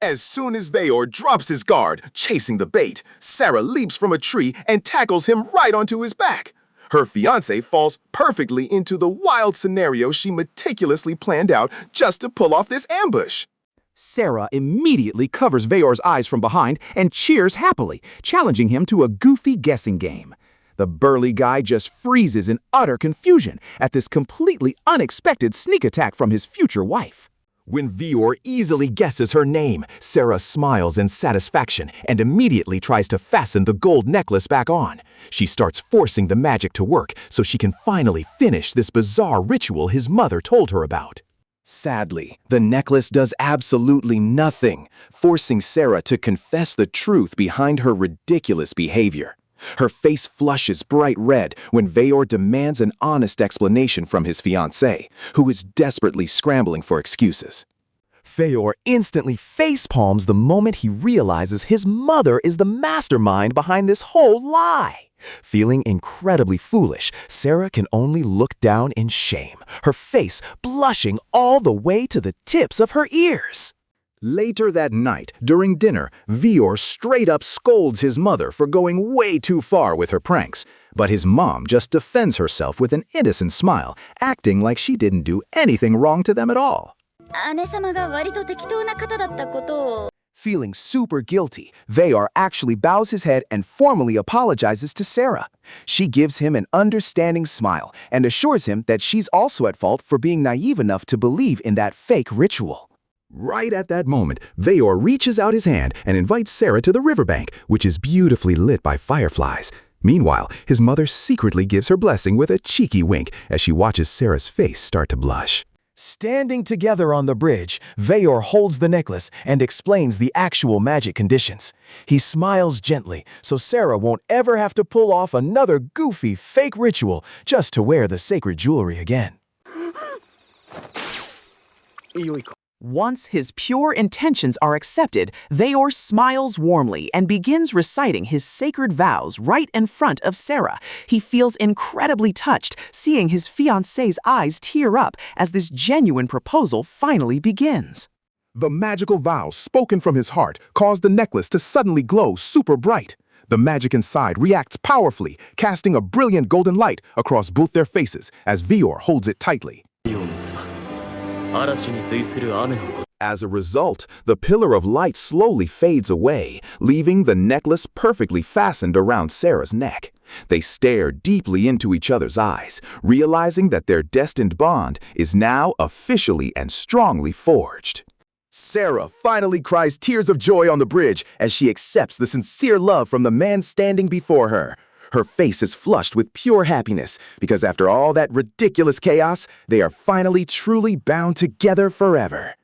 As soon as Veyor drops his guard, chasing the bait, Sarah leaps from a tree and tackles him right onto his back. Her fiancé falls perfectly into the wild scenario she meticulously planned out just to pull off this ambush. Sarah immediately covers Veyor's eyes from behind and cheers happily, challenging him to a goofy guessing game. The burly guy just freezes in utter confusion at this completely unexpected sneak attack from his future wife. When Veyor easily guesses her name, Sarah smiles in satisfaction and immediately tries to fasten the gold necklace back on. She starts forcing the magic to work so she can finally finish this bizarre ritual his mother told her about. Sadly, the necklace does absolutely nothing, forcing Sarah to confess the truth behind her ridiculous behavior. Her face flushes bright red when Veyor demands an honest explanation from his fiancée, who is desperately scrambling for excuses. Veyor instantly facepalms the moment he realizes his mother is the mastermind behind this whole lie. Feeling incredibly foolish, Sarah can only look down in shame, her face blushing all the way to the tips of her ears. Later that night, during dinner, Veyor straight up scolds his mother for going way too far with her pranks. But his mom just defends herself with an innocent smile, acting like she didn't do anything wrong to them at all. Feeling super guilty, Veyor actually bows his head and formally apologizes to Sarah. She gives him an understanding smile and assures him that she's also at fault for being naive enough to believe in that fake ritual. Right at that moment, Veyor reaches out his hand and invites Sarah to the riverbank, which is beautifully lit by fireflies. Meanwhile, his mother secretly gives her blessing with a cheeky wink as she watches Sarah's face start to blush. Standing together on the bridge, Veyor holds the necklace and explains the actual magic conditions. He smiles gently so Sarah won't ever have to pull off another goofy fake ritual just to wear the sacred jewelry again. Once his pure intentions are accepted, Veyor smiles warmly and begins reciting his sacred vows right in front of Sarah. He feels incredibly touched, seeing his fiancé's eyes tear up as this genuine proposal finally begins. The magical vows spoken from his heart cause the necklace to suddenly glow super bright. The magic inside reacts powerfully, casting a brilliant golden light across both their faces as Veyor holds it tightly. As a result, the pillar of light slowly fades away, leaving the necklace perfectly fastened around Sarah's neck. They stare deeply into each other's eyes, realizing that their destined bond is now officially and strongly forged. Sarah finally cries tears of joy on the bridge as she accepts the sincere love from the man standing before her. Her face is flushed with pure happiness because after all that ridiculous chaos, they are finally truly bound together forever.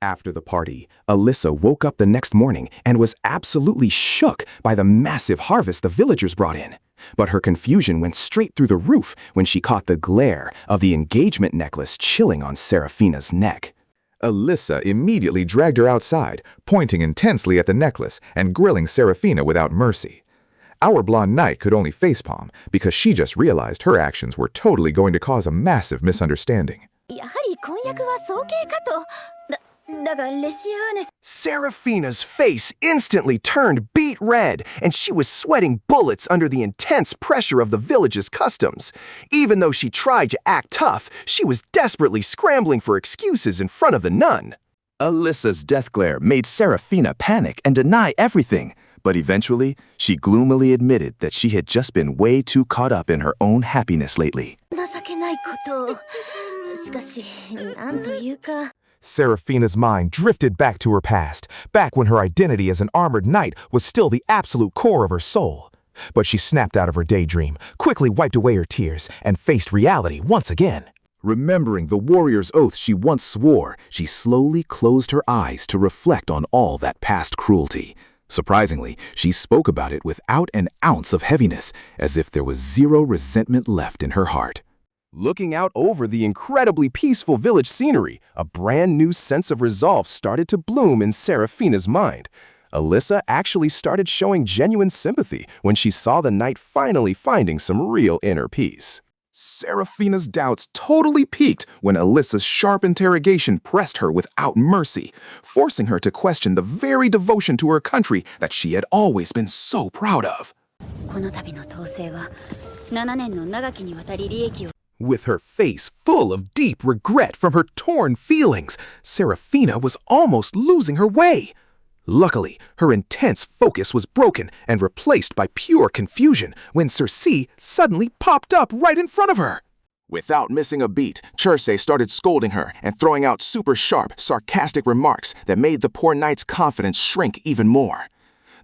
After the party, Alyssa woke up the next morning and was absolutely shook by the massive harvest the villagers brought in. But her confusion went straight through the roof when she caught the glare of the engagement necklace chilling on Serafina's neck. Alyssa immediately dragged her outside, pointing intensely at the necklace and grilling Serafina without mercy. Our blonde knight could only facepalm because she just realized her actions were totally going to cause a massive misunderstanding. Serafina's face instantly turned beet red, and she was sweating bullets under the intense pressure of the village's customs. Even though she tried to act tough, she was desperately scrambling for excuses in front of the nun. Alyssa's death glare made Serafina panic and deny everything. But eventually, she gloomily admitted that she had just been way too caught up in her own happiness lately. Serafina's mind drifted back to her past, back when her identity as an armored knight was still the absolute core of her soul. But she snapped out of her daydream, quickly wiped away her tears, and faced reality once again. Remembering the warrior's oath she once swore, she slowly closed her eyes to reflect on all that past cruelty. Surprisingly, she spoke about it without an ounce of heaviness, as if there was zero resentment left in her heart. Looking out over the incredibly peaceful village scenery, a brand new sense of resolve started to bloom in Serafina's mind. Alyssa actually started showing genuine sympathy when she saw the knight finally finding some real inner peace. Serafina's doubts totally peaked when Alyssa's sharp interrogation pressed her without mercy, forcing her to question the very devotion to her country that she had always been so proud of. With her face full of deep regret from her torn feelings, Serafina was almost losing her way. Luckily, her intense focus was broken and replaced by pure confusion when Circe suddenly popped up right in front of her. Without missing a beat, Circe started scolding her and throwing out super sharp, sarcastic remarks that made the poor knight's confidence shrink even more.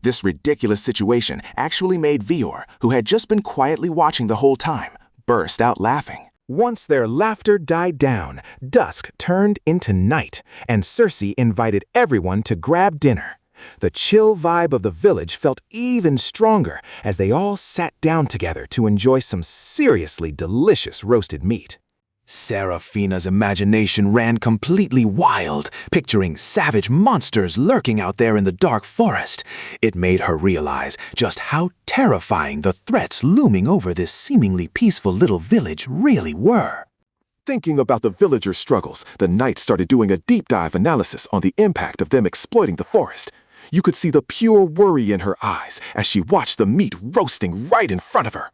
This ridiculous situation actually made Vior, who had just been quietly watching the whole time, burst out laughing. Once their laughter died down, dusk turned into night, and Circe invited everyone to grab dinner. The chill vibe of the village felt even stronger as they all sat down together to enjoy some seriously delicious roasted meat. Serafina's imagination ran completely wild, picturing savage monsters lurking out there in the dark forest. It made her realize just how terrifying the threats looming over this seemingly peaceful little village really were. Thinking about the villagers' struggles, the knight started doing a deep dive analysis on the impact of them exploiting the forest. You could see the pure worry in her eyes as she watched the meat roasting right in front of her.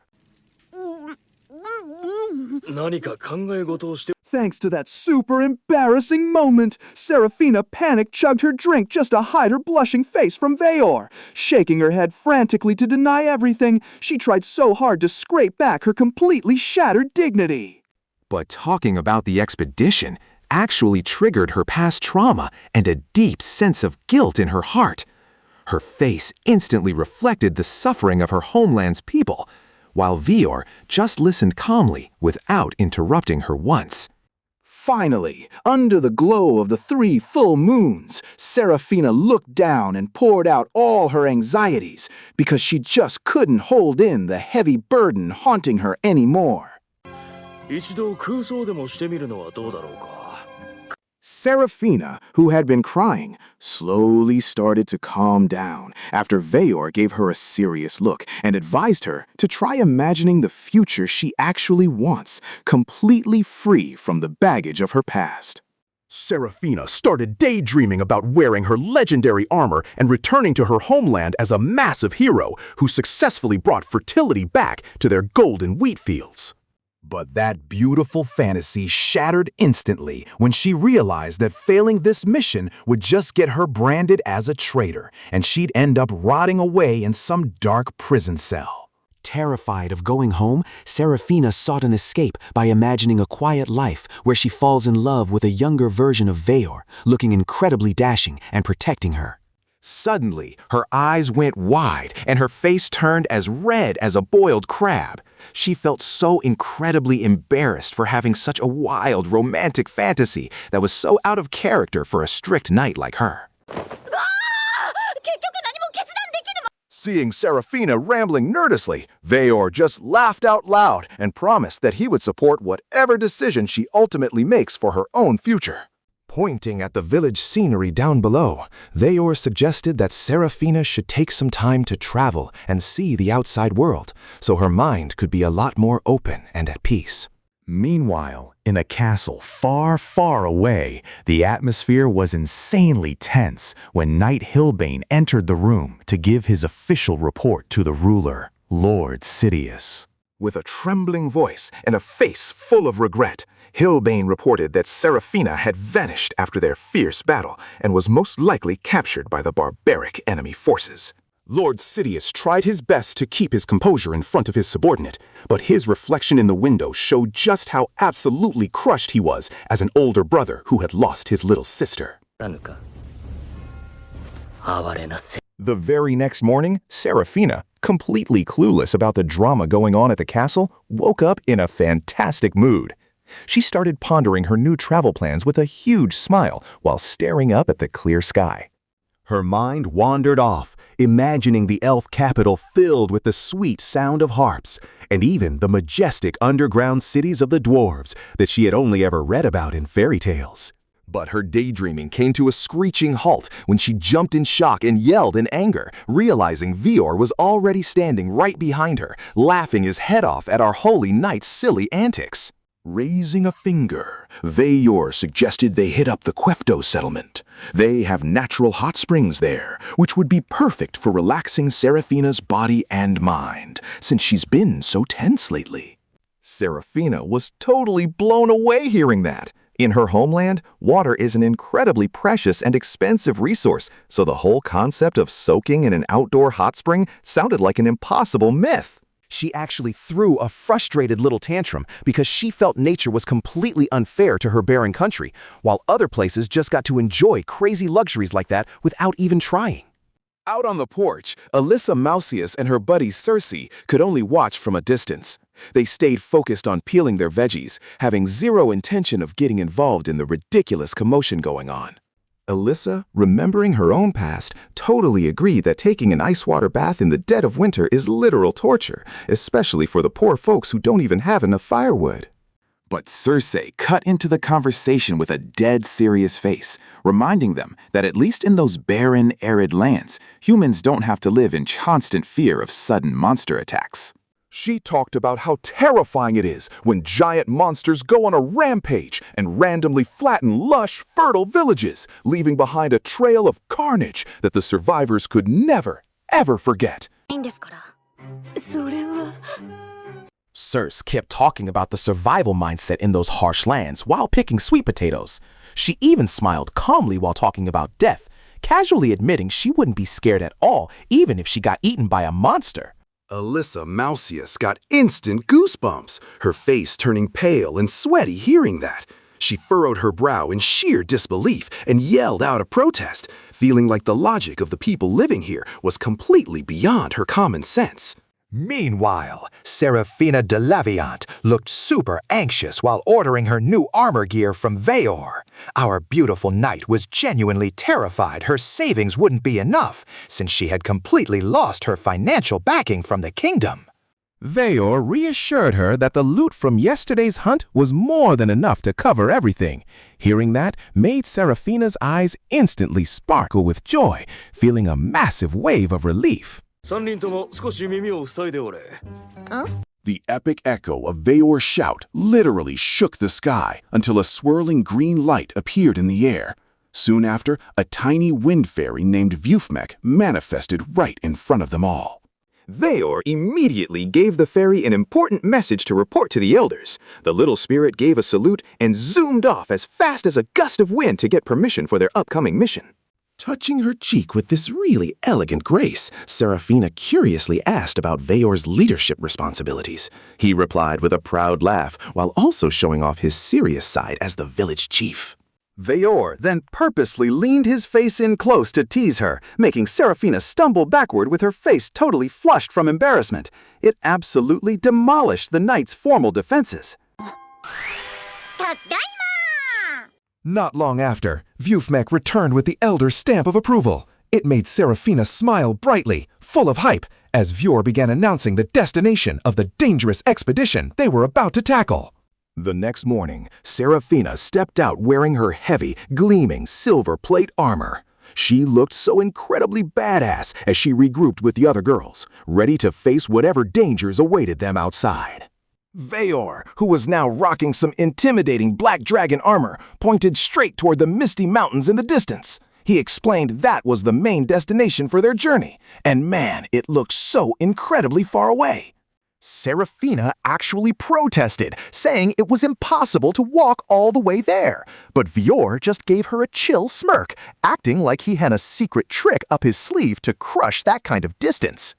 Thanks to that super embarrassing moment, Serafina panic-chugged her drink just to hide her blushing face from Veor. Shaking her head frantically to deny everything, she tried so hard to scrape back her completely shattered dignity. But talking about the expedition actually triggered her past trauma and a deep sense of guilt in her heart. Her face instantly reflected the suffering of her homeland's people, while Vior just listened calmly without interrupting her once. Finally, under the glow of the 3 full moons, Serafina looked down and poured out all her anxieties because she just couldn't hold in the heavy burden haunting her anymore. Serafina, who had been crying, slowly started to calm down after Veor gave her a serious look and advised her to try imagining the future she actually wants, completely free from the baggage of her past. Serafina started daydreaming about wearing her legendary armor and returning to her homeland as a massive hero who successfully brought fertility back to their golden wheat fields. But that beautiful fantasy shattered instantly when she realized that failing this mission would just get her branded as a traitor, and she'd end up rotting away in some dark prison cell. Terrified of going home, Serafina sought an escape by imagining a quiet life where she falls in love with a younger version of Veor, looking incredibly dashing and protecting her. Suddenly, her eyes went wide and her face turned as red as a boiled crab. She felt so incredibly embarrassed for having such a wild, romantic fantasy that was so out of character for a strict knight like her. Seeing Serafina rambling nervously, Veor just laughed out loud and promised that he would support whatever decision she ultimately makes for her own future. Pointing at the village scenery down below, Veor suggested that Serafina should take some time to travel and see the outside world, so her mind could be a lot more open and at peace. Meanwhile, in a castle far, far away, the atmosphere was insanely tense when Knight Hilbane entered the room to give his official report to the ruler, Lord Sidious. With a trembling voice and a face full of regret, Hilbane reported that Serafina had vanished after their fierce battle and was most likely captured by the barbaric enemy forces. Lord Sidious tried his best to keep his composure in front of his subordinate, but his reflection in the window showed just how absolutely crushed he was as an older brother who had lost his little sister. The very next morning, Serafina, completely clueless about the drama going on at the castle, woke up in a fantastic mood. She started pondering her new travel plans with a huge smile while staring up at the clear sky. Her mind wandered off, imagining the elf capital filled with the sweet sound of harps, and even the majestic underground cities of the dwarves that she had only ever read about in fairy tales. But her daydreaming came to a screeching halt when she jumped in shock and yelled in anger, realizing Veor was already standing right behind her, laughing his head off at our holy knight's silly antics. Raising a finger, Veor suggested they hit up the Overdose settlement. They have natural hot springs there, which would be perfect for relaxing Serafina's body and mind, since she's been so tense lately. Serafina was totally blown away hearing that. In her homeland, water is an incredibly precious and expensive resource, so the whole concept of soaking in an outdoor hot spring sounded like an impossible myth. She actually threw a frustrated little tantrum because she felt nature was completely unfair to her barren country, while other places just got to enjoy crazy luxuries like that without even trying. Out on the porch, Alyssa Mousius and her buddy Circe could only watch from a distance. They stayed focused on peeling their veggies, having zero intention of getting involved in the ridiculous commotion going on. Alyssa, remembering her own past, totally agreed that taking an ice water bath in the dead of winter is literal torture, especially for the poor folks who don't even have enough firewood. But Circe cut into the conversation with a dead serious face, reminding them that at least in those barren, arid lands, humans don't have to live in constant fear of sudden monster attacks. She talked about how terrifying it is when giant monsters go on a rampage and randomly flatten lush, fertile villages, leaving behind a trail of carnage that the survivors could never, ever forget. Circe kept talking about the survival mindset in those harsh lands while picking sweet potatoes. She even smiled calmly while talking about death, casually admitting she wouldn't be scared at all even if she got eaten by a monster. Alyssa Mousius got instant goosebumps, her face turning pale and sweaty hearing that. She furrowed her brow in sheer disbelief and yelled out a protest, feeling like the logic of the people living here was completely beyond her common sense. Meanwhile, Serafina de Laviant looked super anxious while ordering her new armor gear from Veor. Our beautiful knight was genuinely terrified her savings wouldn't be enough, since she had completely lost her financial backing from the kingdom. Veor reassured her that the loot from yesterday's hunt was more than enough to cover everything. Hearing that made Serafina's eyes instantly sparkle with joy, feeling a massive wave of relief. The epic echo of Veor's shout literally shook the sky until a swirling green light appeared in the air. Soon after, a tiny wind fairy named Vufmek manifested right in front of them all. Veor immediately gave the fairy an important message to report to the elders. The little spirit gave a salute and zoomed off as fast as a gust of wind to get permission for their upcoming mission. Touching her cheek with this really elegant grace, Serafina curiously asked about Veor's leadership responsibilities. He replied with a proud laugh, while also showing off his serious side as the village chief. Veor then purposely leaned his face in close to tease her, making Serafina stumble backward with her face totally flushed from embarrassment. It absolutely demolished the knight's formal defenses. Not long after, Vufmek returned with the elder's stamp of approval. It made Serafina smile brightly, full of hype, as Veor began announcing the destination of the dangerous expedition they were about to tackle. The next morning, Serafina stepped out wearing her heavy, gleaming silver plate armor. She looked so incredibly badass as she regrouped with the other girls, ready to face whatever dangers awaited them outside. Veor, who was now rocking some intimidating black dragon armor, pointed straight toward the misty mountains in the distance. He explained that was the main destination for their journey, and man, it looked so incredibly far away. Serafina actually protested, saying it was impossible to walk all the way there. But Vior just gave her a chill smirk, acting like he had a secret trick up his sleeve to crush that kind of distance.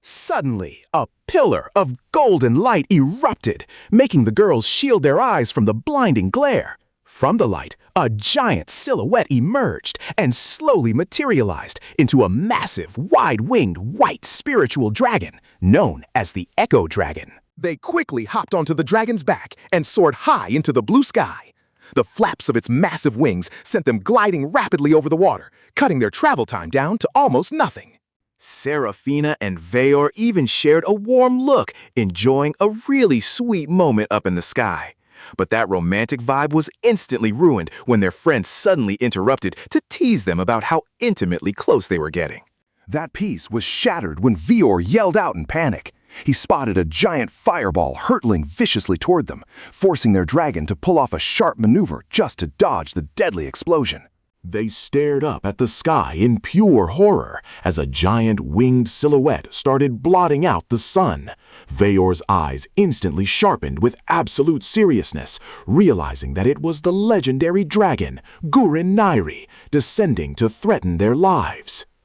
Suddenly, a pillar of golden light erupted, making the girls shield their eyes from the blinding glare. From the light, a giant silhouette emerged and slowly materialized into a massive, wide-winged white spiritual dragon known as the Echo Dragon. They quickly hopped onto the dragon's back and soared high into the blue sky. The flaps of its massive wings sent them gliding rapidly over the water, cutting their travel time down to almost nothing. Serafina and Veyor even shared a warm look, enjoying a really sweet moment up in the sky. But that romantic vibe was instantly ruined when their friend suddenly interrupted to tease them about how intimately close they were getting. That peace was shattered when Vior yelled out in panic. He spotted a giant fireball hurtling viciously toward them, forcing their dragon to pull off a sharp maneuver just to dodge the deadly explosion. They stared up at the sky in pure horror as a giant winged silhouette started blotting out the sun. Veyor's eyes instantly sharpened with absolute seriousness, realizing that it was the legendary dragon, Gurin Nairi, descending to threaten their lives.